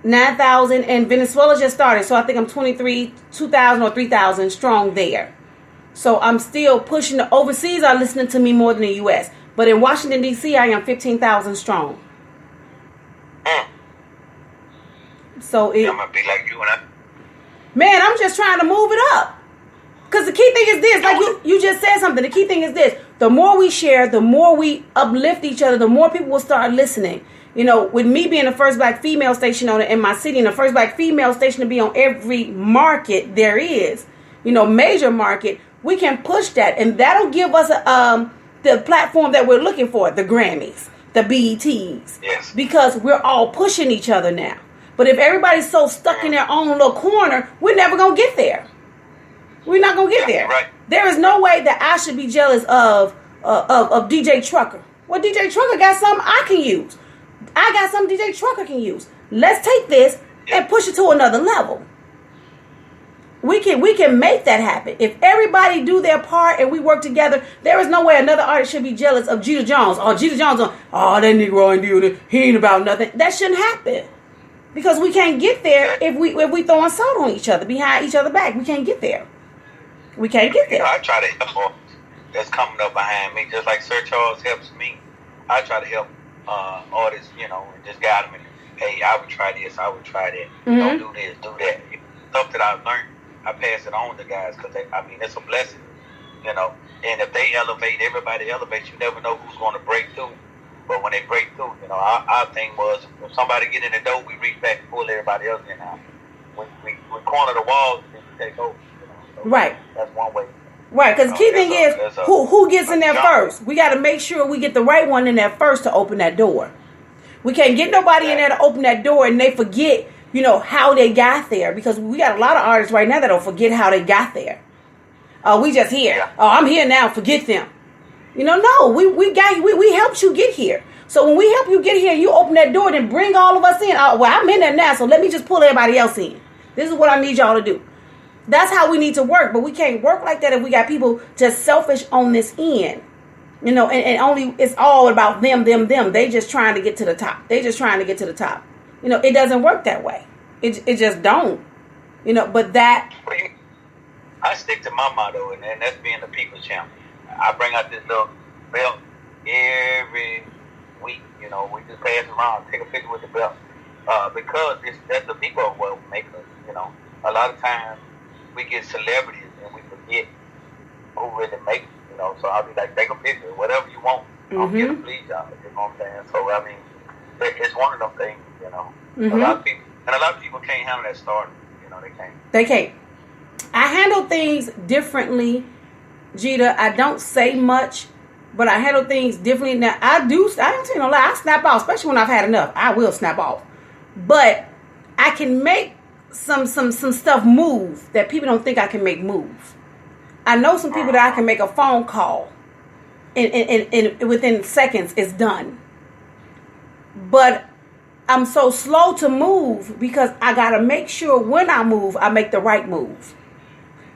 9,000, and Venezuela just started. So I think I'm 2,000 or 3,000 strong there. So I'm still pushing. The overseas are listening to me more than the U.S. But in Washington, D.C., I am 15,000 strong. So I'm going to be like you and I. Man, I'm just trying to move it up. Because the key thing is this, like you just said something. The key thing is this. The more we share, the more we uplift each other, the more people will start listening. You know, with me being the first black female station owner in my city and the first black female station to be on every market there is, you know, major market, we can push that. And that'll give us the platform that we're looking for, the Grammys, the BETs. Yes. Because we're all pushing each other now. But if everybody's so stuck in their own little corner, we're never going to get there. We're not going to get there. Right. There is no way that I should be jealous of DJ Trucker. Well, DJ Trucker got something I can use. I got something DJ Trucker can use. Let's take this and push it to another level. We can make that happen. If everybody do their part and we work together, there is no way another artist should be jealous of Jeter Jones. Oh, Jeter Jones, that Negro ain't doing it. He ain't about nothing. That shouldn't happen. Because we can't get there if we throwing salt on each other, behind each other back. We can't get there. We can't get there. You know, I try to help artists that's coming up behind me, just like Sir Charles helps me. I try to help artists, you know, and just guide them. And, hey, I would try this, I would try that. Don't do this, do that. Stuff that I've learned, I pass it on to guys because, it's a blessing, you know. And if they elevate, everybody elevates. You never know who's going to break through. But when they break through, you know, our thing was, if somebody get in the door, we reach back and pull everybody else in now. We corner the walls and we take over. You know? So right. That's one way. Right, because the key thing is who gets in there first. We got to make sure we get the right one in there first to open that door. We can't get nobody in there to open that door and they forget, you know, how they got there. Because we got a lot of artists right now that don't forget how they got there. Oh, we just here. Oh, I'm here now. Forget them. You know, no, we helped you get here. So when we help you get here, you open that door, then bring all of us in. Well, I'm in there now, so let me just pull everybody else in. This is what I need y'all to do. That's how we need to work, but we can't work like that if we got people just selfish on this end. You know, and only it's all about them. They just trying to get to the top. They just trying to get to the top. You know, it doesn't work that way. It just don't. You know, but that. I stick to my motto, and that's being the people's champion. I bring out this little belt every week. You know, we just pass it around, take a picture with the belt, because that's the people will make us. You know, a lot of times we get celebrities and we forget who really makes it. You know, so I'll be like, take a picture, whatever you want. I'm here to please y'all. You know what I'm saying? So I mean, it's one of them things. You know, a lot of people can't handle that starting. You know, they can't. They can't. I handle things differently, Jeter. I don't say much, but I handle things differently. Now, I don't tell you no lie. I snap off, especially when I've had enough. I will snap off. But I can make some stuff move that people don't think I can make move. I know some people that I can make a phone call and within seconds it's done. But I'm so slow to move because I got to make sure when I move, I make the right move.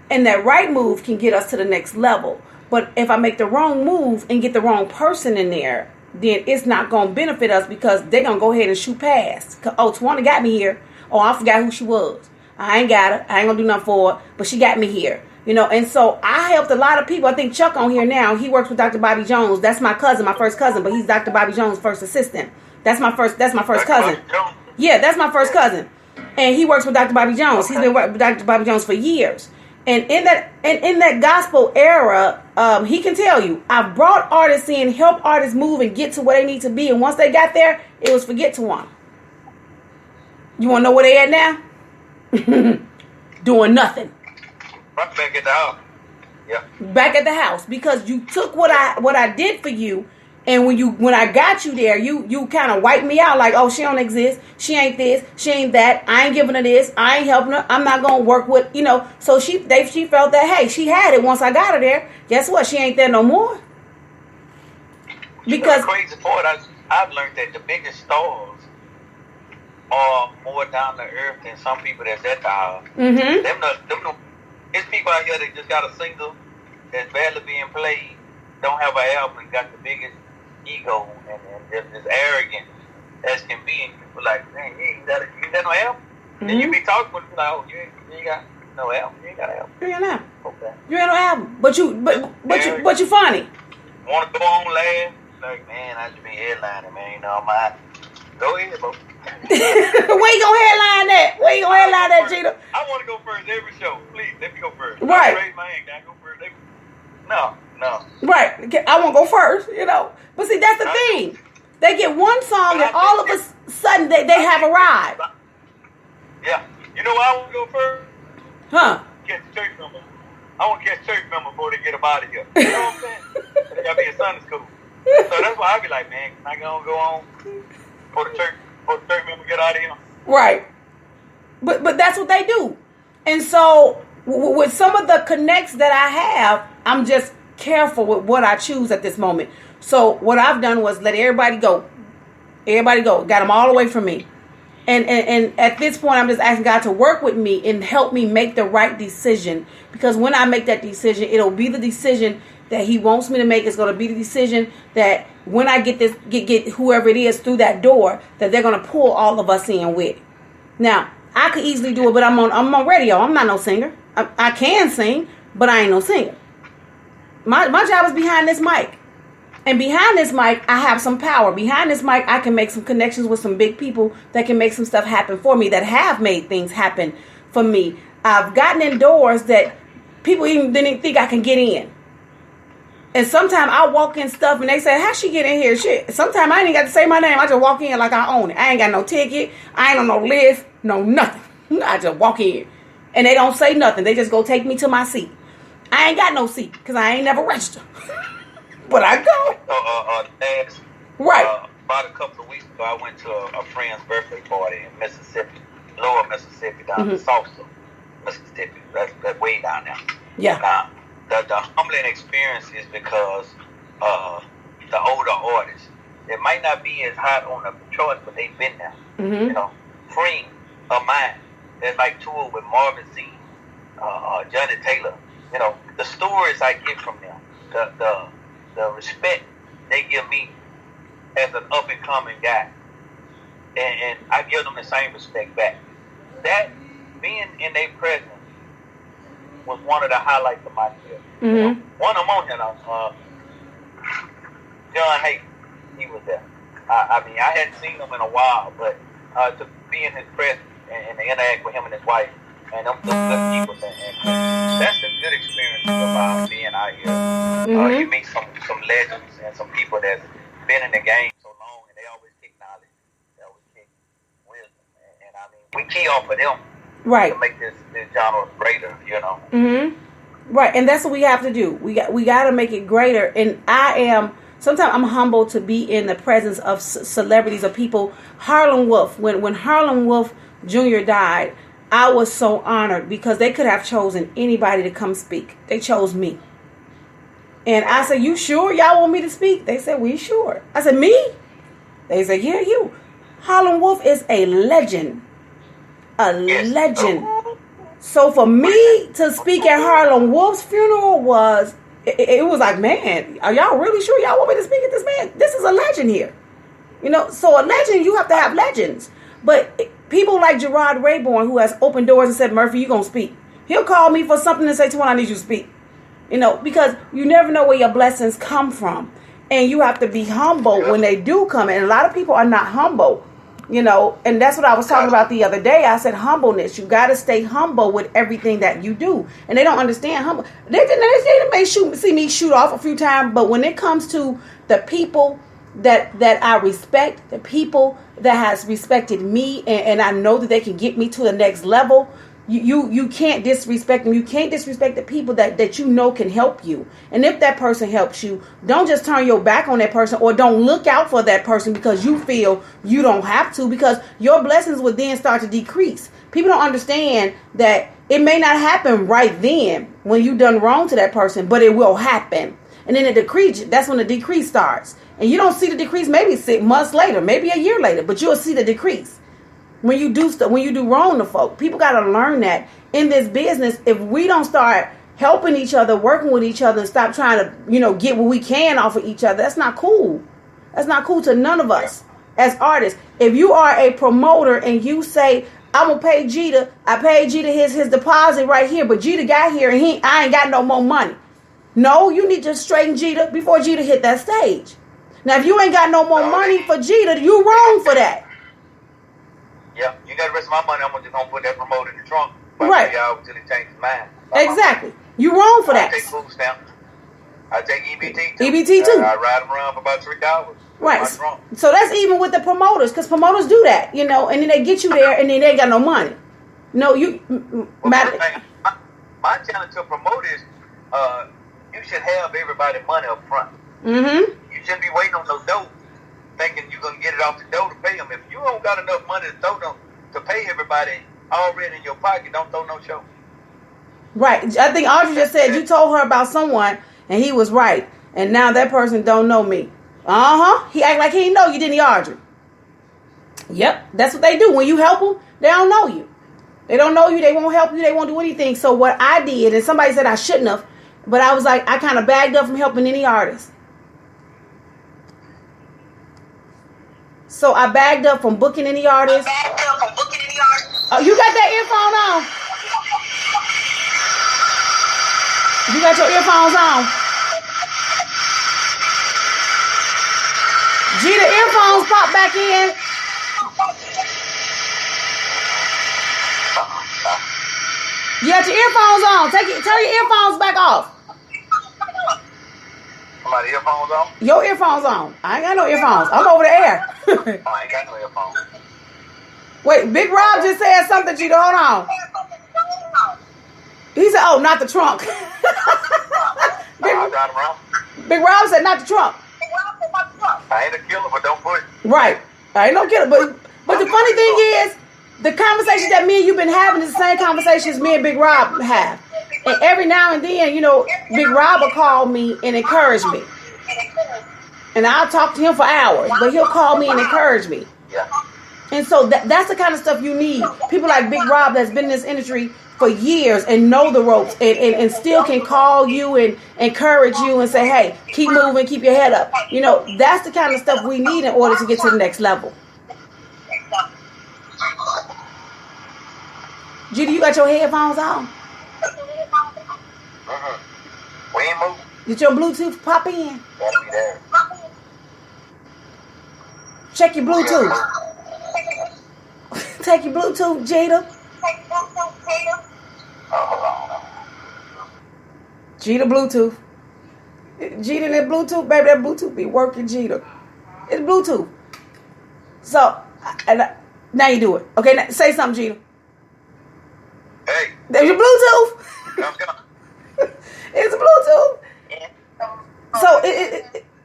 And that right move can get us to the next level. But if I make the wrong move and get the wrong person in there, then it's not going to benefit us because they're going to go ahead and shoot past. Oh, Tawana got me here. Oh, I forgot who she was. I ain't got her. I ain't going to do nothing for her. But she got me here. You know, and so I helped a lot of people. I think Chuck on here now, he works with Dr. Bobby Jones. That's my cousin, my first cousin. But he's Dr. Bobby Jones' first assistant. That's my first cousin. Yeah, that's my first cousin. And he works with Dr. Bobby Jones. He's been working with Dr. Bobby Jones for years. And in that gospel era, he can tell you, I've brought artists in, help artists move and get to where they need to be. And once they got there, it was forget Tawana. You want to know where they at now? Doing nothing. Right back at the house. Yeah. Back at the house because you took what I did for you And when I got you there, you kind of wiped me out like, oh, she don't exist. She ain't this. She ain't that. I ain't giving her this. I ain't helping her. I'm not going to work with, So she felt that, hey, she had it once I got her there. Guess what? She ain't there no more. Because the crazy part, I've learned that the biggest stars are more down to earth than some people that's at the house. Mm-hmm. It's people out here that just got a single that's barely being played, don't have an album, and got the biggest ego and just as arrogant as can be, and people like, man, you ain't got no album. Mm-hmm. And you be talking with them like, oh, you ain't got no album. You ain't got an album. You ain't got an album. Okay. You ain't no album. But you funny. Want to go on laugh? Like, man, I just been headlining, man. Go ahead, bro. Where you gonna headline that? Where you gonna headline that, Gina? I want to go first every show. Please, let me go first. Right. Raise my hand. Can I go first? No. Right. I want to go first, But see, that's the thing. They get one song and all of a sudden they have arrived. Yeah. You know why I want to go first? Huh? Catch church members. I want to catch church members before they get up out of here. You know what I'm saying? They got to be in Sunday school. So that's why I be like, man, can I go on before the church members get out of here? Right. But that's what they do. And so with some of the connects that I have, I'm just careful with what I choose at this moment. So what I've done was let everybody go. Got them all away from me. And at this point, I'm just asking God to work with me and help me make the right decision. Because when I make that decision, it'll be the decision that He wants me to make. It's going to be the decision that when I get whoever it is through that door, that they're going to pull all of us in with. Now, I could easily do it, but I'm on radio. I'm not no singer. I can sing, but I ain't no singer. My job is behind this mic. And behind this mic, I have some power. Behind this mic, I can make some connections with some big people that can make some stuff happen for me, that have made things happen for me. I've gotten in doors that people even didn't think I can get in. And sometimes I walk in stuff and they say, how'd she get in here? Shit. Sometimes I ain't even got to say my name. I just walk in like I own it. I ain't got no ticket. I ain't on no list. No nothing. I just walk in. And they don't say nothing. They just go take me to my seat. I ain't got no seat because I ain't never registered. But I go. Right. About a couple of weeks ago, I went to a friend's birthday party in Mississippi, lower Mississippi, down to Tulsa, Mississippi. That's way down there. Yeah. Now, the humbling experience is because the older artists, it might not be as hot on the charts, but they've been there. Mm-hmm. Free of Mine. That's like toured with Marvin Z, Johnny Taylor. The stories I get from them, the respect they give me as an up and coming guy, and I give them the same respect back. That being in their presence was one of the highlights of my trip. Mm-hmm. One I'm on here, John Hayes, he was there. I hadn't seen him in a while, but to be in his presence and to interact with him and his wife, and them good people, and that's a good experience about being out here. Mm-hmm. You meet some legends and some people that's been in the game so long, and they always kick knowledge, they always kick wisdom, and we key off of them, right, to make this genre greater, Mm-hmm. Right, and that's what we have to do. We got to make it greater. And sometimes I'm humbled to be in the presence of celebrities, of people. Harlem Wolf, when Harlem Wolf Jr. died, I was so honored because they could have chosen anybody to come speak. They chose me. And I said, you sure y'all want me to speak? They said, we sure. I said, me? They said, yeah, you. Harlem Wolf is a legend. A legend. So for me to speak at Harlem Wolf's funeral it was like, man, are y'all really sure y'all want me to speak at this man? This is a legend here. So a legend, you have to have legends. But people like Gerard Rayborn, who has opened doors and said, Murphy, you going to speak. He'll call me for something and say, Twan, I need you to speak. Because you never know where your blessings come from. And you have to be humble when they do come. And a lot of people are not humble, And that's what I was talking about the other day. I said humbleness. You got to stay humble with everything that you do. And they don't understand humble. They may see me shoot off a few times. But when it comes to the people that I respect, the people that has respected me, and I know that they can get me to the next level, You can't disrespect them. You can't disrespect the people that you know can help you. And if that person helps you, don't just turn your back on that person or don't look out for that person because you feel you don't have to, because your blessings would then start to decrease. People don't understand that it may not happen right then when you done wrong to that person, but it will happen. And then the decrease, that's when the decrease starts. And you don't see the decrease maybe 6 months later, maybe a year later, but you'll see the decrease. When you do stuff, when you do wrong to folk, people got to learn that in this business. If we don't start helping each other, working with each other, and stop trying to, get what we can off of each other, that's not cool. That's not cool to none of us as artists. If you are a promoter and you say, I'm gonna pay Jeter, I paid Jeter his deposit right here, but Jeter got here and I ain't got no more money. No, you need to straighten Jeter before Jeter hit that stage. Now, if you ain't got no more money for Jeter, you wrong for that. Yeah, you got the rest of my money. I'm just gonna put that promoter in the trunk. Right. Until he changes his mind. Exactly. You wrong for that. I take food stamps. I take EBT too. EBT too. I ride them around for about 3 hours. Right. So that's even with the promoters, because promoters do that, and then they get you there, and then they ain't got no money. No, you. My challenge to a promoter is, you should have everybody money up front. Mm-hmm. You shouldn't be waiting on no dough, thinking you're gonna get it off the dough to pay them. If you don't got enough money to throw them to pay everybody already in your pocket, don't throw no show. Right. I think Audrey just said you told her about someone and he was right, and now that person don't know me. He act like he didn't know you, didn't he, Audrey? Yep. That's what they do. When you help them, they don't know you. They don't know you. They won't help you. They won't do anything. So what I did, and somebody said I shouldn't have, but I was like, I kind of bagged up from helping any artist. So I bagged up from booking any artist. Oh, you got that earphone on? You got your earphones on? G, the earphones pop back in. You got your earphones on. Turn your earphones back off. Somebody earphones on? Your earphones on. I ain't got no earphones. I'm over the air. I ain't got no earphones. Wait, Big Rob just said something, Gita. Hold on. He said, oh, not the trunk. Big Rob said, not the trunk. I ain't a killer, but don't push. Right. I ain't no killer. But the funny thing is, the conversations that me and you been having is the same conversations me and Big Rob have. And every now and then, Big Rob will call me and encourage me. And I'll talk to him for hours, but he'll call me and encourage me. Yeah. And so that's the kind of stuff you need. People like Big Rob that's been in this industry for years and know the ropes and still can call you and encourage you and say, hey, keep moving, keep your head up. That's the kind of stuff we need in order to get to the next level. Judy, you got your headphones on? We ain't moving. Did your Bluetooth pop in? Gotta be there. Check your Bluetooth. Take your Bluetooth, Jada. Jada Bluetooth. Jada, that Bluetooth, baby, that Bluetooth be working, Jada. It's Bluetooth. So, now you do it. Okay, now, say something, Jada. Hey. There's your Bluetooth. It's Bluetooth. So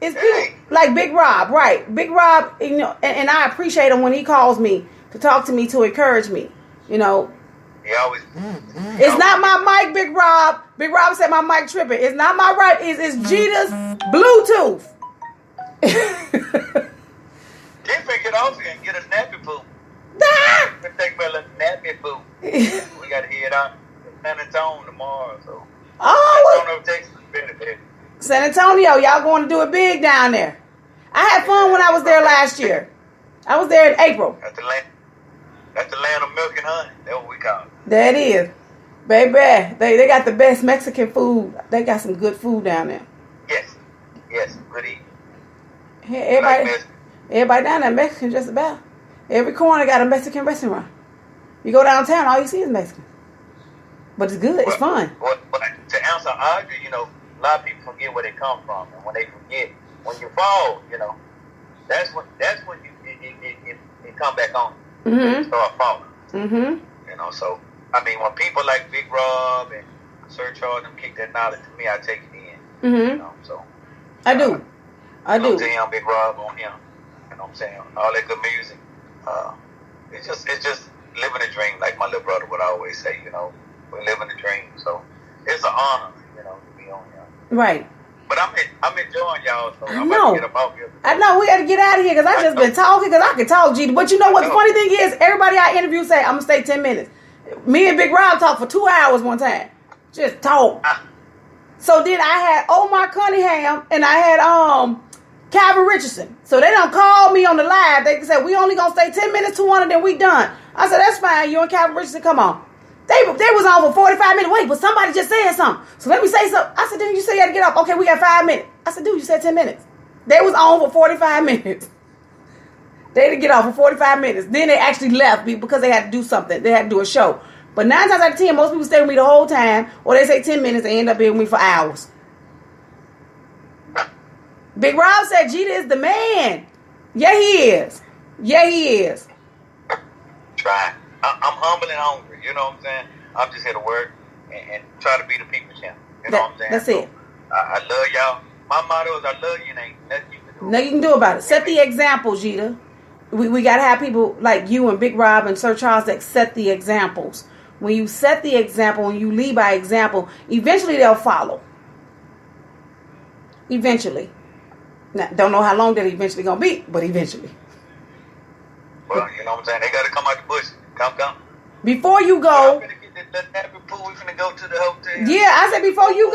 it's people like Big Rob, right? Big Rob, and I appreciate him when he calls me to talk to me, to encourage me. He always. It's not my mic, Big Rob. Big Rob said my mic tripping. It's not my right. It's Jita's Bluetooth. Can't pick it off and get a nappy poo. Take me a little nappy poo. We got to head out to San Antonio tomorrow, so. Oh. San Antonio, Texas, better. San Antonio, y'all going to do it big down there. I had fun when I was there last year. I was there in April. That's the land of milk and honey. That's what we call it. That is. Baby, they got the best Mexican food. They got some good food down there. Yes, good eating. Everybody down there Mexican just about. Every corner got a Mexican restaurant. You go downtown, all you see is Mexican. But it's good. It's fun. But to answer Audrey, a lot of people forget where they come from, and when they forget, when you fall, that's when it come back on. Mm-hmm. Start falling. Mm-hmm. So I mean, when people like Big Rob and Sir Charles them kick that knowledge to me, I take it in. Mm-hmm. You know, so I do. I do. To him, Big Rob on him. You know what I'm saying? All that good music. It's just living a dream, like my little brother would always say. You know, we're living a dream. So it's an honor, you know, to be on here. Right. But I'm enjoying y'all. So I'm know. about to get up out here. I know we got to get out of here because I just been talking because I can talk, G. But you know what the funny thing is? Everybody I interview say I'm gonna stay 10 minutes. Me and Big Rob talked for 2 hours one time. Just talk. So then I had Omar Cunningham and I had Calvin Richardson. So they don't call me on the live. They said we only gonna stay 10 minutes to one and then we done. I said that's fine. You and Calvin Richardson, come on. They was on for 45 minutes. Wait, but somebody just said something. So let me say something. I said, dude, you said you had to get up. Okay, we got 5 minutes. I said, dude, you said 10 minutes. They was on for 45 minutes. They didn't get off for 45 minutes. Then they actually left because they had to do something. They had to do a show. But 9 times out of 10, most people stay with me the whole time. Or they say 10 minutes and end up being with me for hours. Big Rob said Jeter is the man. Yeah, he is. Yeah, he is. Try. I'm humble and hungry. You know what I'm saying? I'm just here to work and try to be the people's champ. You know what I'm saying? That's it. I love y'all. My motto is I love you and ain't nothing you can do. Nothing you can do about it. Set the example, Jeter. We got to have people like you and Big Rob and Sir Charles that set the examples. When you set the example, when you lead by example, eventually they'll follow. Eventually. Now, don't know how long that eventually going to be, but eventually. Well, you know what I'm saying? They got to come out the bush. Come. Before you go. I'm going to get that happy pool. We're going to go to the hotel. Yeah, I said before you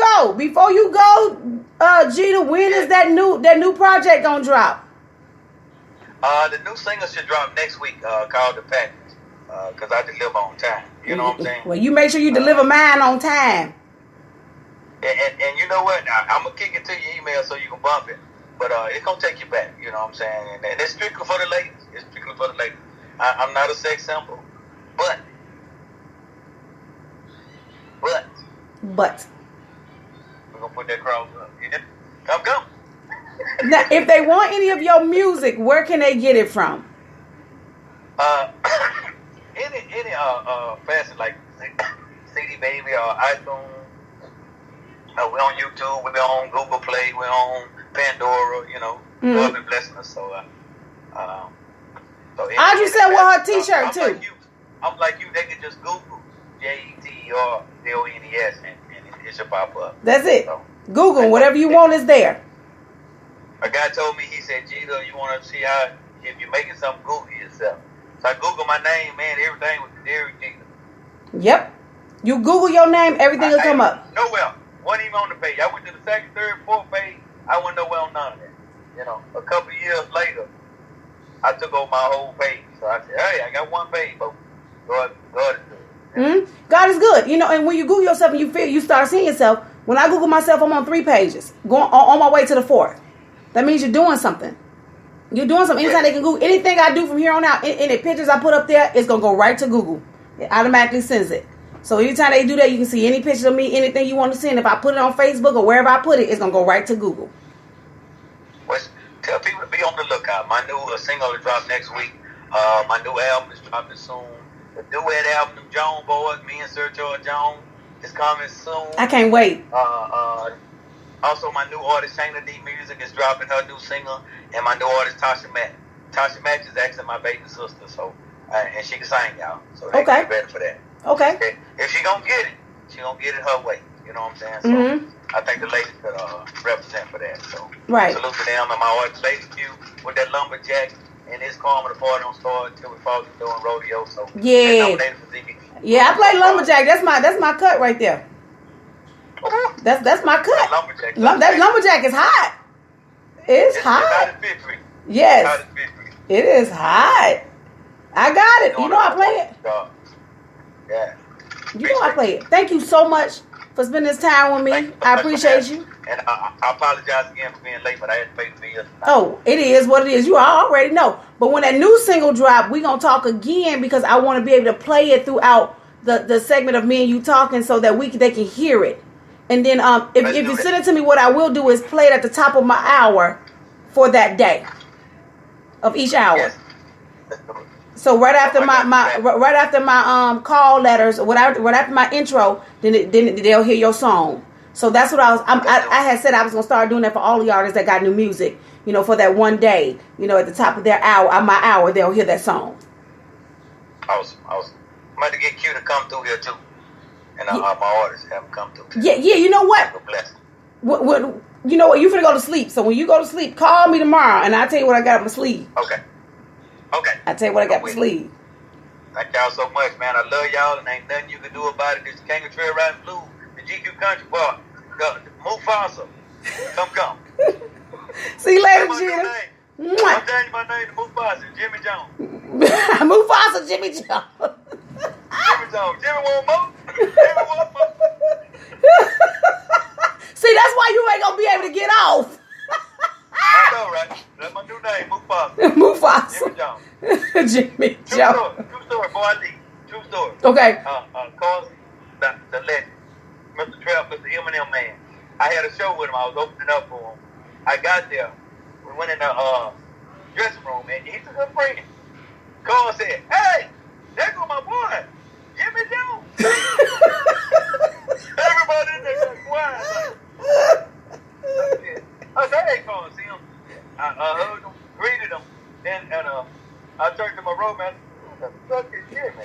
go, Jeter, when is that new project going to drop? The new single should drop next week called The Package. Because I deliver on time. You know what I'm saying? Well, you make sure you deliver mine on time. And you know what? I'm going to kick it to your email so you can bump it. But it's going to take you back. You know what I'm saying? And it's strictly for the ladies. It's strictly for the ladies. I'm not a sex symbol. But. We're going to put that cross up. Come. Now, if they want any of your music, where can they get it from? Any facet like CD Baby or iTunes. We're on YouTube. We're on Google Play. We're on Pandora. You know, God been blessing us. So, Audrey said with her T-shirt too. I'm like you. They can just Google JETERDONES and it should pop up. That's it. So, Google whatever you want is there. A guy told me, he said, Jeter, you want to see how if you're making something, Google yourself. So I Google my name, man. Everything was Derek Jeter. Yep. You Google your name, everything will come up. Nowhere. Wasn't even on the page. I went to the second, third, fourth page. I wasn't nowhere on none of that. You know, a couple of years later, I took over my whole page. So I said, hey, I got one page, but God is good. Mm-hmm. God is good. You know, and when you Google yourself and you start seeing yourself, when I Google myself, I'm on 3 pages, going on my way to the 4th. That means you're doing something. You're doing something. Anytime they can Google anything I do from here on out, any pictures I put up there, it's going to go right to Google. It automatically sends it. So anytime they do that, you can see any picture of me, anything you want to see. And if I put it on Facebook or wherever I put it, it's going to go right to Google. Well, tell people to be on the lookout. My new single will drop next week. My new album is dropping soon. The duet album, them Jones Boys, me and Sir George Jones, is coming soon. I can't wait. Also, my new artist, Shayna D Music, is dropping her new single. And my new artist, Tasha Mack. Tasha Mack is actually my baby sister, so and she can sing, y'all. So they can get ready for that. Okay. If she gonna get it, she gonna get it her way. You know what I'm saying? So I think the ladies could represent for that. So salute to them and my artist, Lady Q, with that lumberjack. And it's Karma, the party don't start until we fall through doing rodeo. So yeah, I play lumberjack. That's my cut right there. That's my cut. That lumberjack is hot. It's hot. Yes, it is hot. I got it. You know I play it. Yeah. You know I play it. Thank you so much for spending this time with me. I appreciate you. And I apologize again for being late, but I had to pay the bills. Oh, it is what it is. You already know. But when that new single drop, we're going to talk again because I want to be able to play it throughout the segment of me and you talking so that they can hear it. And then if you send it to me, what I will do is play it at the top of my hour for that day of each hour. Yes. So right after my call letters, right after my intro, then they'll hear your song. So that's what I had said I was gonna start doing that for all the artists that got new music. You know, for that one day, you know, at the top of their hour, my hour, they'll hear that song. Awesome. I'm about to get Q to come through here too, and my artists have him come through. Too. Yeah. You know what? Bless. What? You know what? You finna go to sleep. So when you go to sleep, call me tomorrow, and I'll tell you what I got up my sleeve. Okay. I'll tell you what I got up my sleeve. Thank y'all so much, man. I love y'all, and ain't nothing you can do about it. This King of Trail Riding Blues, the GQ Country Bar, Mufasa. Come. See you later, Jim. Jim. I'm telling you my name, Mufasa, Jimmy Jones. Mufasa, Jimmy Jones. Jimmy Jones. Jimmy want more. Jimmy want more. See, that's why you ain't gonna be able to get off. I know, right? That's my new name, Mufasa. Mufasa. Jimmy Jones. Jimmy Jones. True story, before I leave. True story. Okay. Cause the legend, Mr. Trap, Mr. Eminem Man. I had a show with him. I was opening up for him. I got there. We went in the dressing room, and he's a good friend. Cole said, "Hey, there go my boy, Jimmy Jones." Everybody in there got quiet. I said, "Hey, Cole, see him." I hugged him, greeted him, and I turned to my roadman. Who the fuck is Jimmy?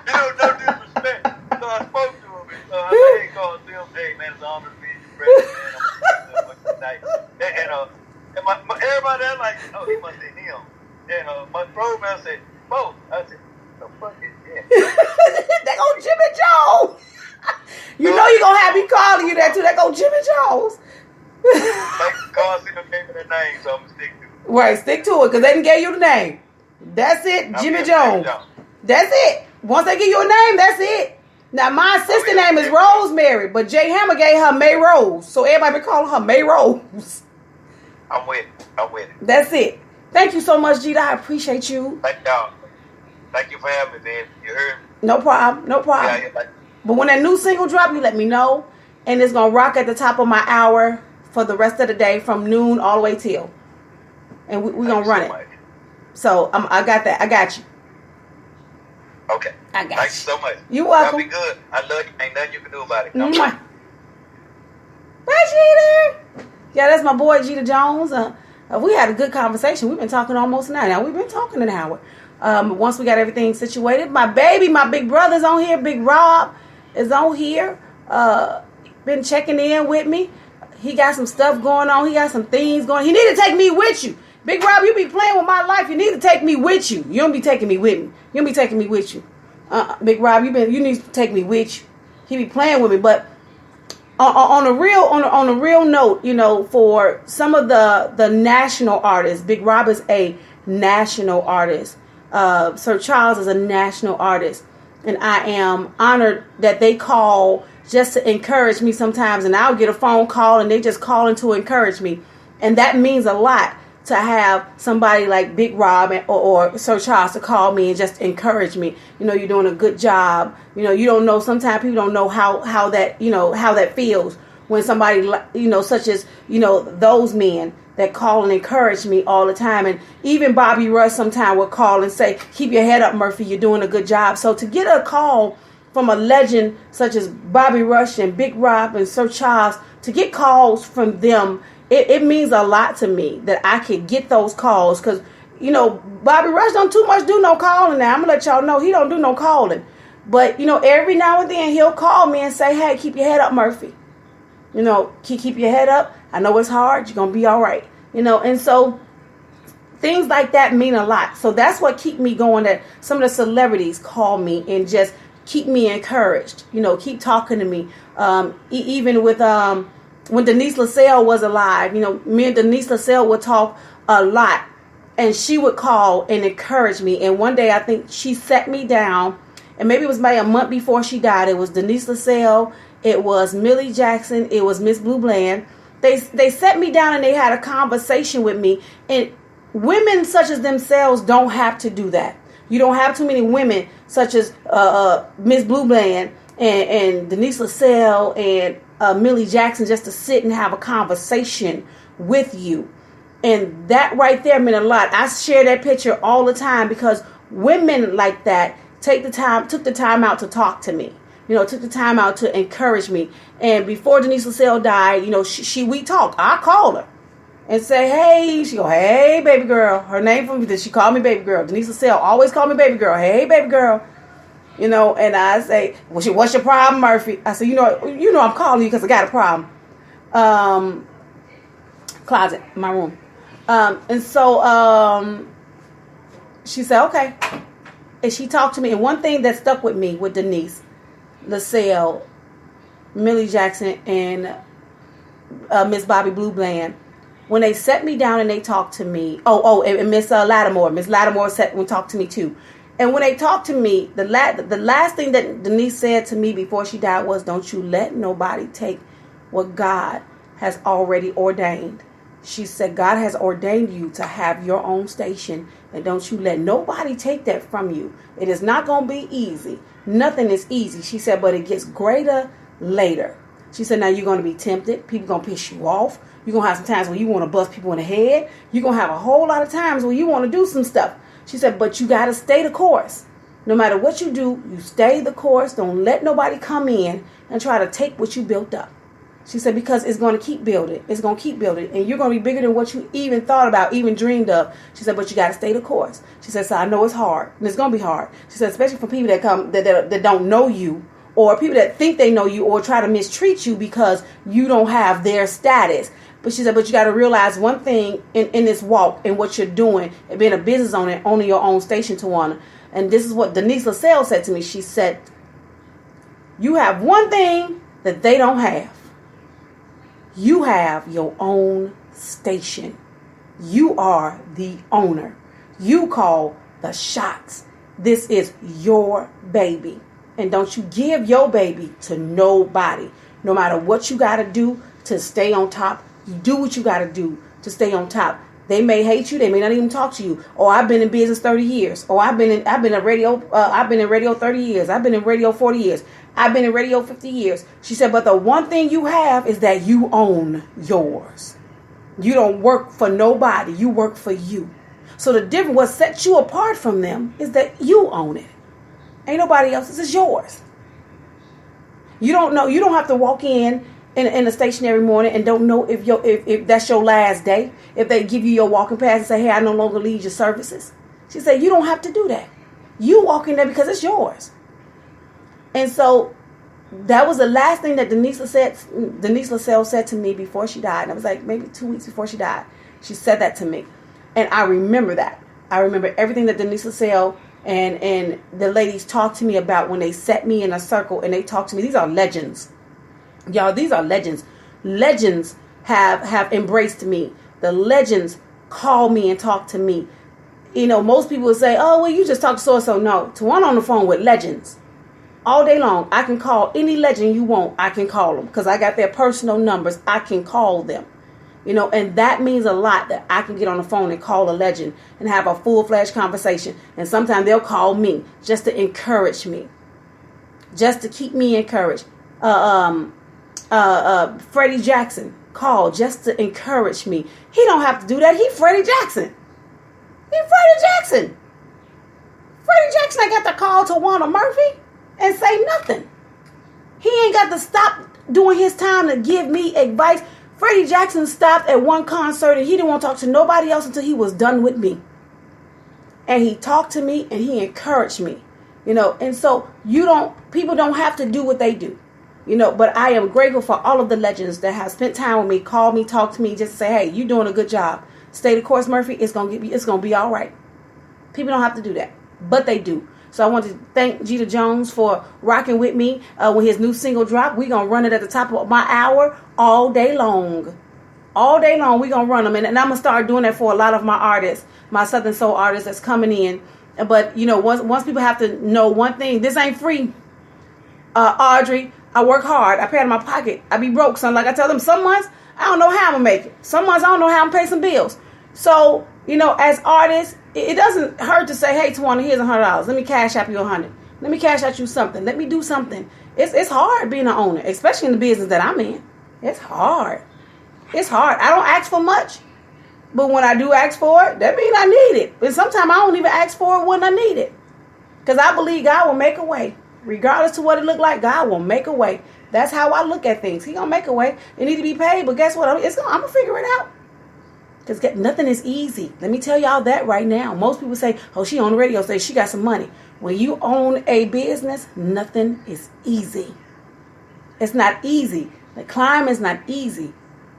No disrespect. So I spoke to him, and I said, "Hey, Cole, see him. Hey, man, it's an honor to be your friend, man. I'm going to do tonight." And everybody else like, "Oh, he must be him." And my roadman said, "Bo," I said, "The fuck is Jimmy?" They go Jimmy Jones. You know you're gonna have me calling you that too. They go Jimmy Jones. Like Carl Cena gave me the name, so I'm gonna stick to it. Right, stick to it, because they didn't give you the name. That's it, Jimmy Jones. That's it. Once they give you a name, that's it. Now my sister name is Rosemary, but Jay Hammer gave her May Rose, so everybody been calling her May Rose. I'm with it. That's it. Thank you so much, Gita. I appreciate you. Thank y'all. Thank you for having me, man. You heard me? No problem. Yeah, But when that new single drop, you let me know, and it's gonna rock at the top of my hour for the rest of the day from noon all the way till, and we're gonna run it. Much. So I got that. I got you. Okay. I got you. Thanks so much. You welcome. Y'all be good. I love you. Ain't nothing you can do about it. Bye, Gita. Yeah, that's my boy Gita Jones. We had a good conversation. We've been talking almost an hour. Now we've been talking an hour. Once we got everything situated, my big brother's on here. Big Rob is on here. Been checking in with me. He got some stuff going on. He got some things going on. He need to take me with you. Big Rob, you be playing with my life. You need to take me with you. You don't be taking me with me. You don't be taking me with you. Big Rob, you need to take me with you. He be playing with me. But on a real note, you know, for some of the national artists, Big Rob is a national artist. Sir Charles is a national artist. And I am honored that they call just to encourage me sometimes. And I'll get a phone call and they just calling to encourage me. And that means a lot to have somebody like Big Rob or Sir Charles to call me and just encourage me. You know, you're doing a good job. You know, you don't know, sometimes people don't know how that feels when somebody, you know, such as, you know, those men that call and encourage me all the time. And even Bobby Rush sometimes will call and say, "Keep your head up, Murphy. You're doing a good job." So to get a call from a legend such as Bobby Rush and Big Rob and Sir Charles, to get calls from them, it means a lot to me that I could get those calls. Because, you know, Bobby Rush don't too much do no calling now. I'm going to let y'all know he don't do no calling. But, you know, every now and then he'll call me and say, "Hey, keep your head up, Murphy. You know, keep your head up. I know it's hard. You're going to be all right." You know, and so things like that mean a lot. So that's what keep me going, that some of the celebrities call me and just keep me encouraged. You know, keep talking to me. Even with when Denise LaSalle was alive, you know, me and Denise LaSalle would talk a lot. And she would call and encourage me. And one day I think she sat me down, and maybe it was maybe a month before she died. It was Denise LaSalle. It was Millie Jackson. It was Miss Blue Bland. They sat me down and they had a conversation with me. And women such as themselves don't have to do that. You don't have too many women such as Miss Blue Bland and Denise LaSalle and Millie Jackson just to sit and have a conversation with you. And that right there meant a lot. I share that picture all the time because women like that took the time out to talk to me. Took the time out to encourage me. And before Denise LaSalle died, we talked. I called her and say, hey, she go, hey, baby girl. Her name from me, she called me baby girl. Denise LaSalle always called me baby girl. Hey, baby girl. And I say, well, what's your problem, Murphy? I said, I'm calling you because I got a problem. Closet, my room. And so she said, okay. And she talked to me. And one thing that stuck with me with Denise LaSalle, Millie Jackson, and Miss Bobby Blue Bland, when they sat me down and they talked to me. And Miss Lattimore. Miss Lattimore sat and talked to me too. And when they talked to me, the last thing that Denise said to me before she died was, don't you let nobody take what God has already ordained. She said, God has ordained you to have your own station, and don't you let nobody take that from you. It is not going to be easy. Nothing is easy. She said, but it gets greater later. She said, now you're going to be tempted. People going to piss you off. You're going to have some times where you want to bust people in the head. You're going to have a whole lot of times where you want to do some stuff. She said, but you got to stay the course. No matter what you do, you stay the course. Don't let nobody come in and try to take what you built up. She said, because it's going to keep building. It's going to keep building. And you're going to be bigger than what you even thought about, even dreamed of. She said, but you got to stay the course. She said, so I know it's hard. And it's going to be hard. She said, especially for people that come that don't know you, or people that think they know you or try to mistreat you because you don't have their status. But she said, but you got to realize one thing in this walk and what you're doing and being a business owner, owning your own station, Tawana. And this is what Denise LaSalle said to me. She said, you have one thing that they don't have. You have your own station. You are the owner. You call the shots. This is your baby. And don't you give your baby to nobody. No matter what you got to do to stay on top, you do what you got to do to stay on top. They may hate you. They may not even talk to you. Oh, I've been in business 30 years. Oh, I've been in radio 30 years. I've been in radio 40 years. I've been in radio 50 years. She said, but the one thing you have is that you own yours. You don't work for nobody. You work for you. So the difference, what sets you apart from them is that you own it. Ain't nobody else's. It's yours. You don't know. You don't have to walk in a station every morning and don't know if that's your last day. If they give you your walking pass and say, hey, I no longer need your services. She said, you don't have to do that. You walk in there because it's yours. And so that was the last thing that Denise LaSalle said to me before she died. And I was like maybe 2 weeks before she died. She said that to me. And I remember that. I remember everything that Denise LaSalle and the ladies talked to me about when they set me in a circle and they talked to me. These are legends. Y'all, these are legends. Legends have embraced me. The legends call me and talk to me. Most people would say, oh, well, you just talk to so-and-so. No, Tawana on the phone with legends. All day long, I can call any legend you want. I can call them because I got their personal numbers. I can call them, and that means a lot that I can get on the phone and call a legend and have a full-fledged conversation. And sometimes they'll call me just to encourage me, just to keep me encouraged. Freddie Jackson called just to encourage me. He don't have to do that. He Freddie Jackson. Freddie Jackson ain't got to call Tawana Murphy and say nothing. He ain't got to stop doing his time to give me advice. Freddie Jackson stopped at one concert and he didn't want to talk to nobody else until he was done with me. And he talked to me and he encouraged me. And so people don't have to do what they do. But I am grateful for all of the legends that have spent time with me, called me, talked to me, just to say, hey, you're doing a good job. Stay the course, Murphy. It's gonna be all right. People don't have to do that, but they do. So I want to thank Jeter Jones for rocking with me when his new single dropped. We're going to run it at the top of my hour all day long. All day long, we're going to run them. And I'm going to start doing that for a lot of my artists, my Southern Soul artists that's coming in. But, once people have to know one thing, this ain't free. Audrey, I work hard. I pay out of my pocket. I be broke. So like I tell them, some months, I don't know how I'm going to make it. Some months, I don't know how I'm going to pay some bills. So, as artists, it doesn't hurt to say, hey, Tawana, here's $100. Let me cash out you $100. Let me cash out you something. Let me do something. It's hard being an owner, especially in the business that I'm in. It's hard. It's hard. I don't ask for much. But when I do ask for it, that means I need it. But sometimes I don't even ask for it when I need it. Because I believe God will make a way. Regardless to what it look like, God will make a way. That's how I look at things. He going to make a way. It need to be paid. But guess what? I'm going to figure it out. Because nothing is easy. Let me tell y'all that right now. Most people say, oh, she on the radio, say she got some money. When you own a business, nothing is easy. It's not easy. The climb is not easy.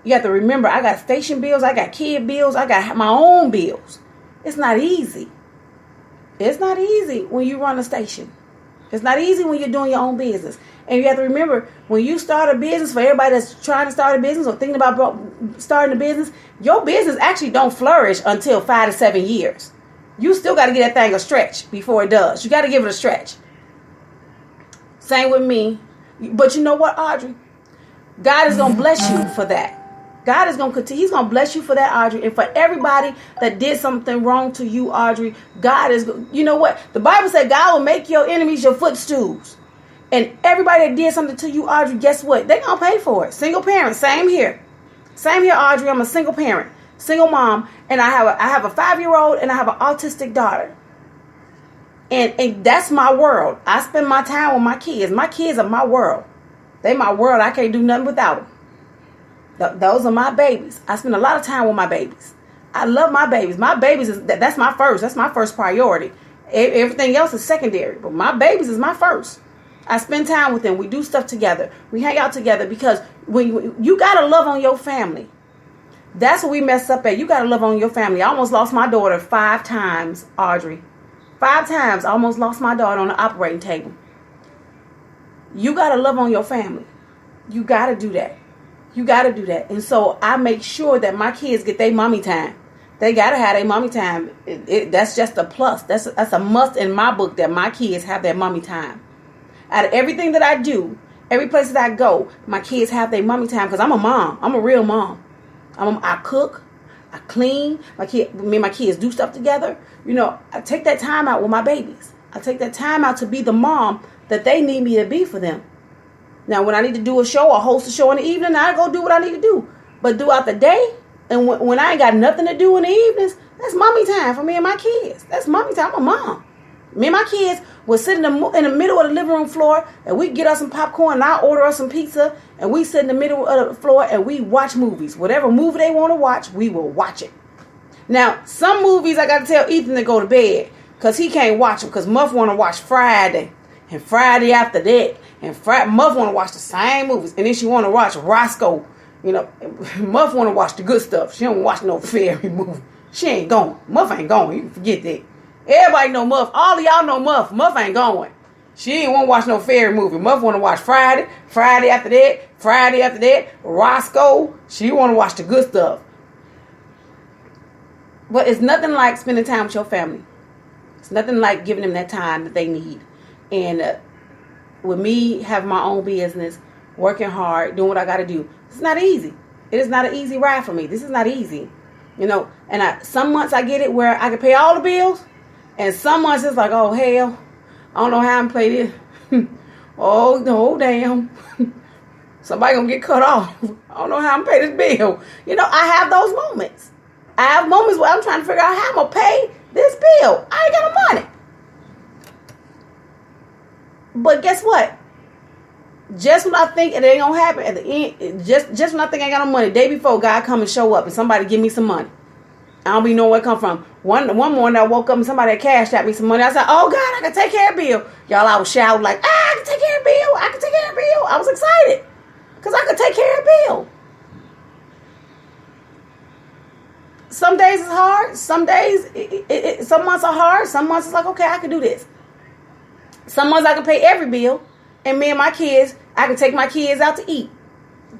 You have to remember, I got station bills, I got kid bills, I got my own bills. It's not easy. It's not easy when you run a station. It's not easy when you're doing your own business. And you have to remember, when you start a business, for everybody that's trying to start a business or thinking about starting a business, your business actually don't flourish until 5 to 7 years. You still got to get that thing a stretch before it does. You got to give it a stretch. Same with me. But you know what, Audrey? God is going to bless you for that. God is going to continue. He's going to bless you for that, Audrey. And for everybody that did something wrong to you, Audrey, God is, you know what? The Bible said God will make your enemies your footstools. And everybody that did something to you, Audrey, guess what? They're going to pay for it. Single parent, same here. Same here, Audrey. I'm a single parent, single mom. And I have a 5-year-old and I have an autistic daughter. And that's my world. I spend my time with my kids. My kids are my world. They my world. I can't do nothing without them. Those are my babies. I spend a lot of time with my babies. I love my babies. My babies that's my first. That's my first priority. Everything else is secondary. But my babies is my first. I spend time with them. We do stuff together. We hang out together because when you gotta love on your family. That's what we mess up at. You gotta love on your family. I almost lost my daughter 5 times, Audrey. 5 times I almost lost my daughter on the operating table. You gotta love on your family. You gotta do that. You got to do that. And so I make sure that my kids get their mommy time. They got to have their mommy time. That's just a plus. That's a must in my book that my kids have their mommy time. Out of everything that I do, every place that I go, my kids have their mommy time because I'm a mom. I'm a real mom. I cook. I clean. Me and my kids do stuff together. You know, I take that time out with my babies. I take that time out to be the mom that they need me to be for them. Now, when I need to do a show or host a show in the evening, I go do what I need to do. But throughout the day, and when I ain't got nothing to do in the evenings, that's mommy time for me and my kids. That's mommy time. I'm a mom. Me and my kids will sit in the middle of the living room floor, and we get us some popcorn, and I order us some pizza, and we sit in the middle of the floor, and we watch movies. Whatever movie they want to watch, we will watch it. Now, some movies I got to tell Ethan to go to bed, because he can't watch them, because Muff want to watch Friday, and Friday after that. And Muff want to watch the same movies. And then she want to watch Roscoe. You know, Muff want to watch the good stuff. She don't watch no fairy movie. She ain't going. Muff ain't going. You can forget that. Everybody know Muff. All of y'all know Muff. Muff ain't going. She ain't want to watch no fairy movie. Muff want to watch Friday. Friday after that. Roscoe. She want to watch the good stuff. But it's nothing like spending time with your family. It's nothing like giving them that time that they need. And with me having my own business, working hard, doing what I got to do, it's not easy. It is not an easy ride for me. This is not easy. You know, and some months I get it where I can pay all the bills, and some months it's like, oh, hell, I don't know how I'm play this. Oh, no, damn. Somebody going to get cut off. I don't know how I'm pay this bill. You know, I have those moments. I have moments where I'm trying to figure out how I'm going to pay this bill. I ain't got no money. But guess what? Just when I think it ain't gonna happen at the end, just when I think I ain't got no money, the day before God come and show up and somebody give me some money. I don't be know where it come from. One morning I woke up and somebody had cashed out me some money. I said, oh God, I can take care of Bill. Y'all, I was shouting like, I can take care of Bill. I can take care of Bill. I was excited because I could take care of Bill. Some days it's hard. Some days, some months are hard. Some months it's like, okay, I can do this. Some months I can pay every bill, and me and my kids, I can take my kids out to eat.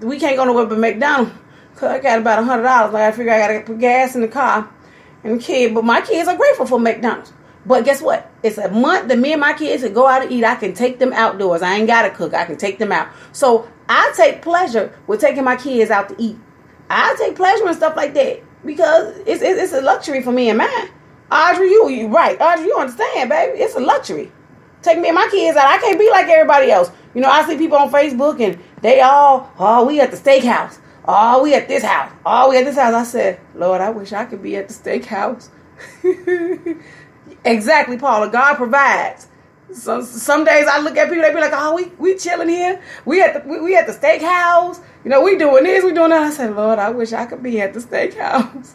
We can't go nowhere but McDonald's, because I got about $100. Like I figure I got to put gas in the car and the kid. But my kids are grateful for McDonald's. But guess what? It's a month that me and my kids can go out to eat. I can take them outdoors. I ain't got to cook. I can take them out. So I take pleasure with taking my kids out to eat. I take pleasure in stuff like that because it's a luxury for me and mine. Audrey, you right. Audrey, you understand, baby. It's a luxury. Take me and my kids out. I can't be like everybody else. You know, I see people on Facebook and they all, oh, we at the steakhouse. Oh, we at this house. Oh, we at this house. I said, Lord, I wish I could be at the steakhouse. Exactly, Paula. God provides. Some days I look at people, they be like, oh, we chilling here. We at the steakhouse. You know, we doing this, we doing that. I said, Lord, I wish I could be at the steakhouse.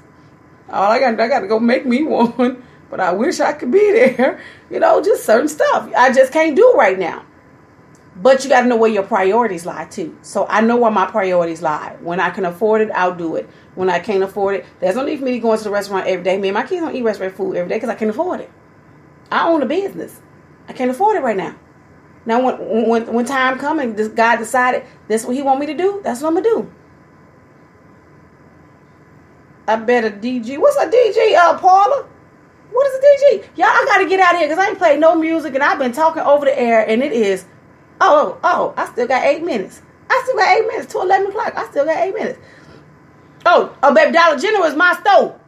I got to go make me one. But I wish I could be there. You know, just certain stuff I just can't do right now. But you got to know where your priorities lie, too. So I know where my priorities lie. When I can afford it, I'll do it. When I can't afford it, there's no need for me to go into the restaurant every day. Me and my kids don't eat restaurant food every day because I can't afford it. I own a business. I can't afford it right now. Now, when time comes and this God decided this is what he want me to do, that's what I'm going to do. I bet a DG. What's a DG, Paula? What is a DG? Y'all, I got to get out of here because I ain't played no music and I've been talking over the air and it is... Oh, I still got 8 minutes. To 11 o'clock. I still got 8 minutes. Oh, baby, Dollar General is my store.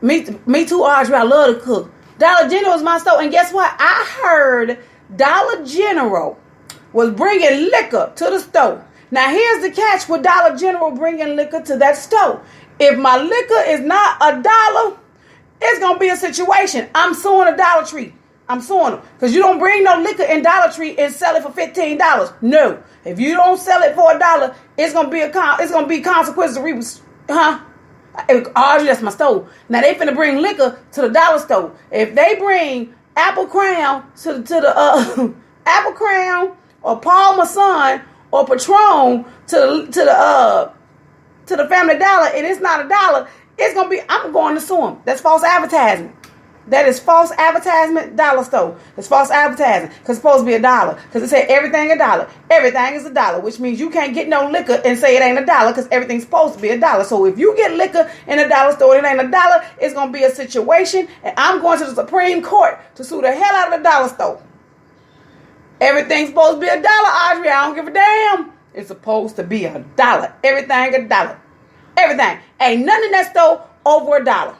Me too, Audrey. I love to cook. Dollar General is my store. And guess what? I heard Dollar General was bringing liquor to the store. Now, here's the catch with Dollar General bringing liquor to that store. If my liquor is not $1, it's going to be a situation. I'm suing a Dollar Tree. I'm suing them. Because you don't bring no liquor in Dollar Tree and sell it for $15. No. If you don't sell it for $1, it's gonna be consequences. Audrey, that's my store. Now they finna bring liquor to the dollar store. If they bring Apple Crown to the Apple Crown or Paul Masson or Patron to the Family Dollar and it's not $1, it's gonna be. I'm going to sue them. That's false advertising. That is false advertisement, dollar store. It's false advertising because it's supposed to be $1. Because it said everything $1. Everything is $1, which means you can't get no liquor and say it ain't $1 because everything's supposed to be $1. So if you get liquor in a dollar store and it ain't $1, it's going to be a situation. And I'm going to the Supreme Court to sue the hell out of the dollar store. Everything's supposed to be $1, Audrey. I don't give a damn. It's supposed to be $1. Everything $1. Everything. Ain't nothing in that store over $1.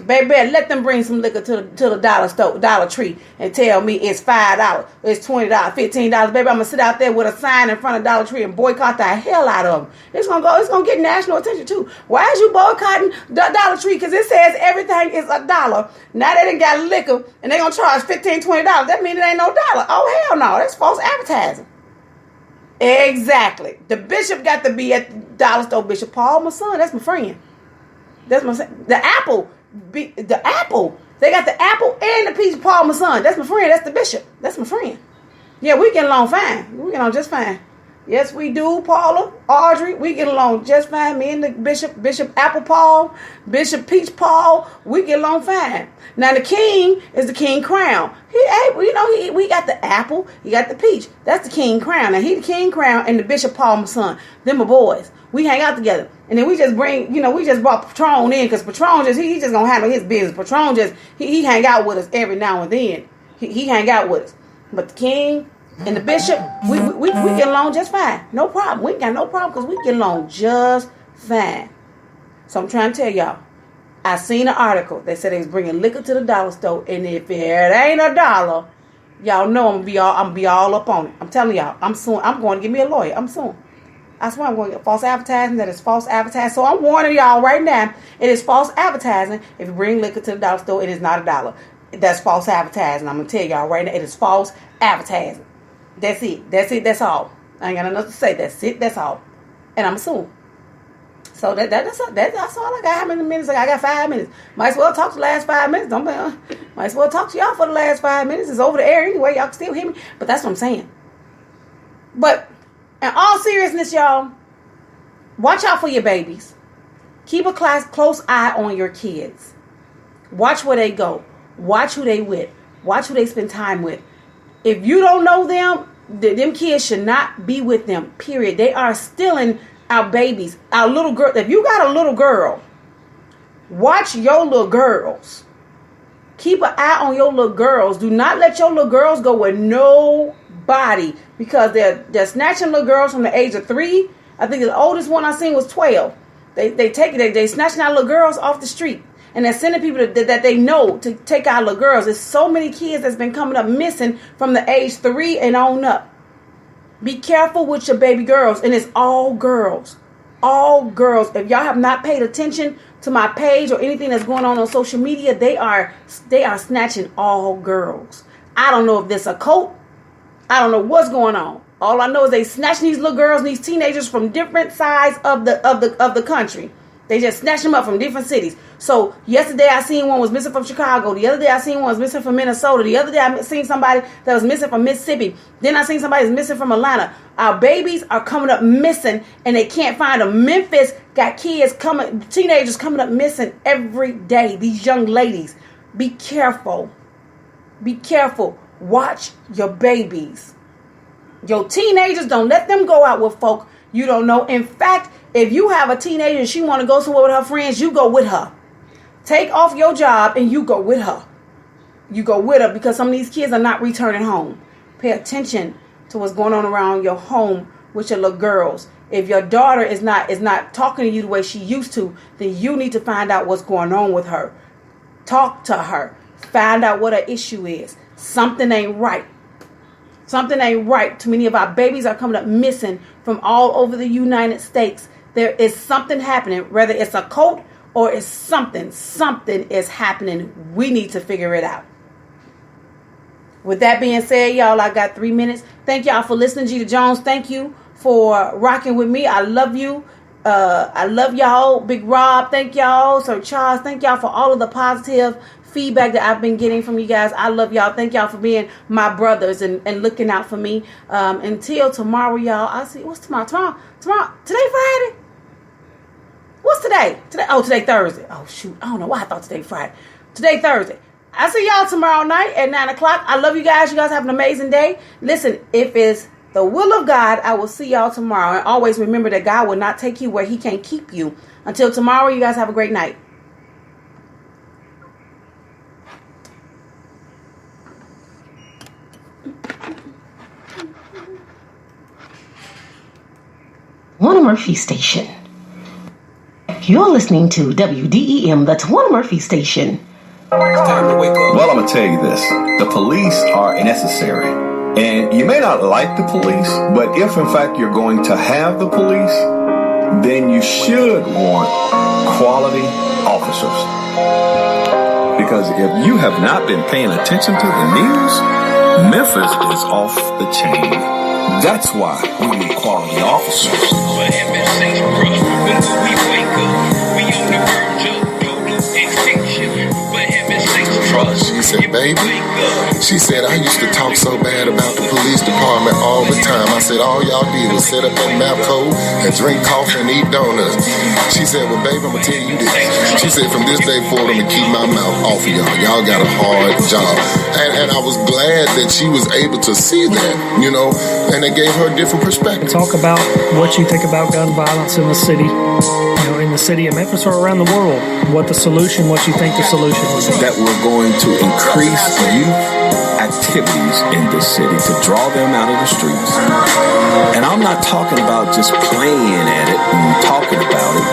Baby, let them bring some liquor to the dollar store, Dollar Tree, and tell me it's $5, it's $20, $15. Baby, I'm gonna sit out there with a sign in front of Dollar Tree and boycott the hell out of them. It's gonna get national attention too. Why is you boycotting the Dollar Tree? Because it says everything is $1. Now they done got liquor and they gonna charge $15, $20. That means it ain't no dollar. Oh hell no, that's false advertising. Exactly. The bishop got to be at the dollar store. Bishop Paul Masson, that's my friend. That's my the Apple. They got the apple and the peach. Paul Masson, that's my friend. That's the bishop. That's my friend. Yeah, we get along fine. We get along just fine. Yes, we do, Paula, Audrey. We get along just fine. Me and the Bishop Apple Paul, Bishop Peach Paul. We get along fine. Now the king is the king crown. We got the apple. He got the peach. That's the king crown. Now he the king crown and the Bishop Paul Masson. Them are boys. We hang out together. And then we just bring, we just brought Patron in because Patron he just gonna handle his business. Patron he hang out with us every now and then. He hang out with us. But the king and the bishop, we get along just fine. No problem. We ain't got no problem because we get along just fine. So I'm trying to tell y'all, I seen an article that said they was bringing liquor to the dollar store, and if it ain't $1, y'all know I'm gonna be all up on it. I'm telling y'all, I'm suing. I'm going to get me a lawyer. I'm suing. I swear I'm going to get false advertising. That is false advertising. So I'm warning y'all right now. It is false advertising. If you bring liquor to the dollar store, it is not $1. That's false advertising. I'm going to tell y'all right now. It is false advertising. That's it. That's all. I ain't got nothing to say. That's it. That's all. And I'm suing. So that's all I got. How many minutes? I got 5 minutes. Might as well talk the last 5 minutes. Might as well talk to y'all for the last 5 minutes. It's over the air anyway. Y'all can still hear me. But that's what I'm saying. But in all seriousness, y'all, watch out for your babies. Keep a close eye on your kids. Watch where they go. Watch who they with. Watch who they spend time with. If you don't know them, them kids should not be with them, period. They are stealing our babies, our little girl. If you got a little girl, watch your little girls. Keep an eye on your little girls. Do not let your little girls go with nobody because they're snatching little girls from the age of 3. I think the oldest one I seen was 12. They snatching our little girls off the street. And they're sending people that they know to take our little girls. There's so many kids that's been coming up missing from the age 3 and on up. Be careful with your baby girls. And it's all girls. All girls. If y'all have not paid attention to my page or anything that's going on social media, they are snatching all girls. I don't know if this is a cult. I don't know what's going on. All I know is they snatching these little girls and these teenagers from different sides of the country. They just snatch them up from different cities. So yesterday I seen one was missing from Chicago. The other day I seen one was missing from Minnesota. The other day I seen somebody that was missing from Mississippi. Then I seen somebody that's missing from Atlanta. Our babies are coming up missing and they can't find them. Memphis got teenagers coming up missing every day. These young ladies. Be careful. Be careful. Watch your babies. Your teenagers, don't let them go out with folk you don't know. In fact, if you have a teenager and she want to go somewhere with her friends, you go with her. Take off your job and you go with her. You go with her because some of these kids are not returning home. Pay attention to what's going on around your home with your little girls. If your daughter is not talking to you the way she used to, then you need to find out what's going on with her. Talk to her. Find out what her issue is. Something ain't right. Something ain't right. Too many of our babies are coming up missing from all over the United States. There is something happening, whether it's a cult or it's something. Something is happening. We need to figure it out. With that being said, y'all, I got 3 minutes. Thank y'all for listening. Gita Jones, thank you for rocking with me. I love you. I love y'all. Big Rob, thank y'all. Sir Charles, thank y'all for all of the positive feedback that I've been getting from you guys. I love y'all. Thank y'all for being my brothers and looking out for me. Until tomorrow, y'all. I'll see. What's tomorrow? Tomorrow. Today Friday? What's today? Today Thursday. Oh, shoot. I don't know why I thought today Friday. Today Thursday. I'll see y'all tomorrow night at 9 o'clock. I love you guys. You guys have an amazing day. Listen, if it's the will of God, I will see y'all tomorrow. And always remember that God will not take you where he can't keep you. Until tomorrow, you guys have a great night. Tawana Murphy Station. You're listening to WDEM, the Tawana Murphy Station. Time to wake up. Well, I'm going to tell you this. The police are necessary. And you may not like the police, but if in fact you're going to have the police, then you should want quality officers. Because if you have not been paying attention to the news, Memphis is off the chain. That's why we need quality officers. For heaven's sake, brother, when we wake up, we on the verge of total extinction. For heaven's sake, brother, She said, baby, she said, I used to talk so bad about the police department all the time. I said, all y'all did was sit up in Mapco and drink coffee and eat donuts. She said, well, baby, I'm going to tell you this. She said, from this day forward, I'm going to keep my mouth off of y'all. Y'all got a hard job. And I was glad that she was able to see that, you know, and it gave her a different perspective. Talk about what you think about gun violence in the city, you know, in the city of Memphis or around the world. What you think the solution is. That we're going to increase youth activities in this city to draw them out of the streets. And I'm not talking about just playing at it and talking about it.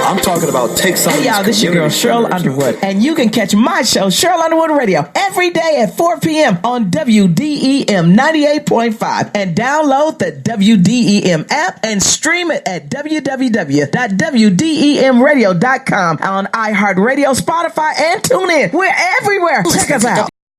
I'm talking about take some of these. Hey y'all, this is your girl Cheryl Underwood, and you can catch my show, Cheryl Underwood Radio, every day at 4 p.m. on WDEM 98.5, and download the WDEM app and stream it at www.wdemradio.com on iHeartRadio, Spotify, and TuneIn. We're everywhere. Check us out.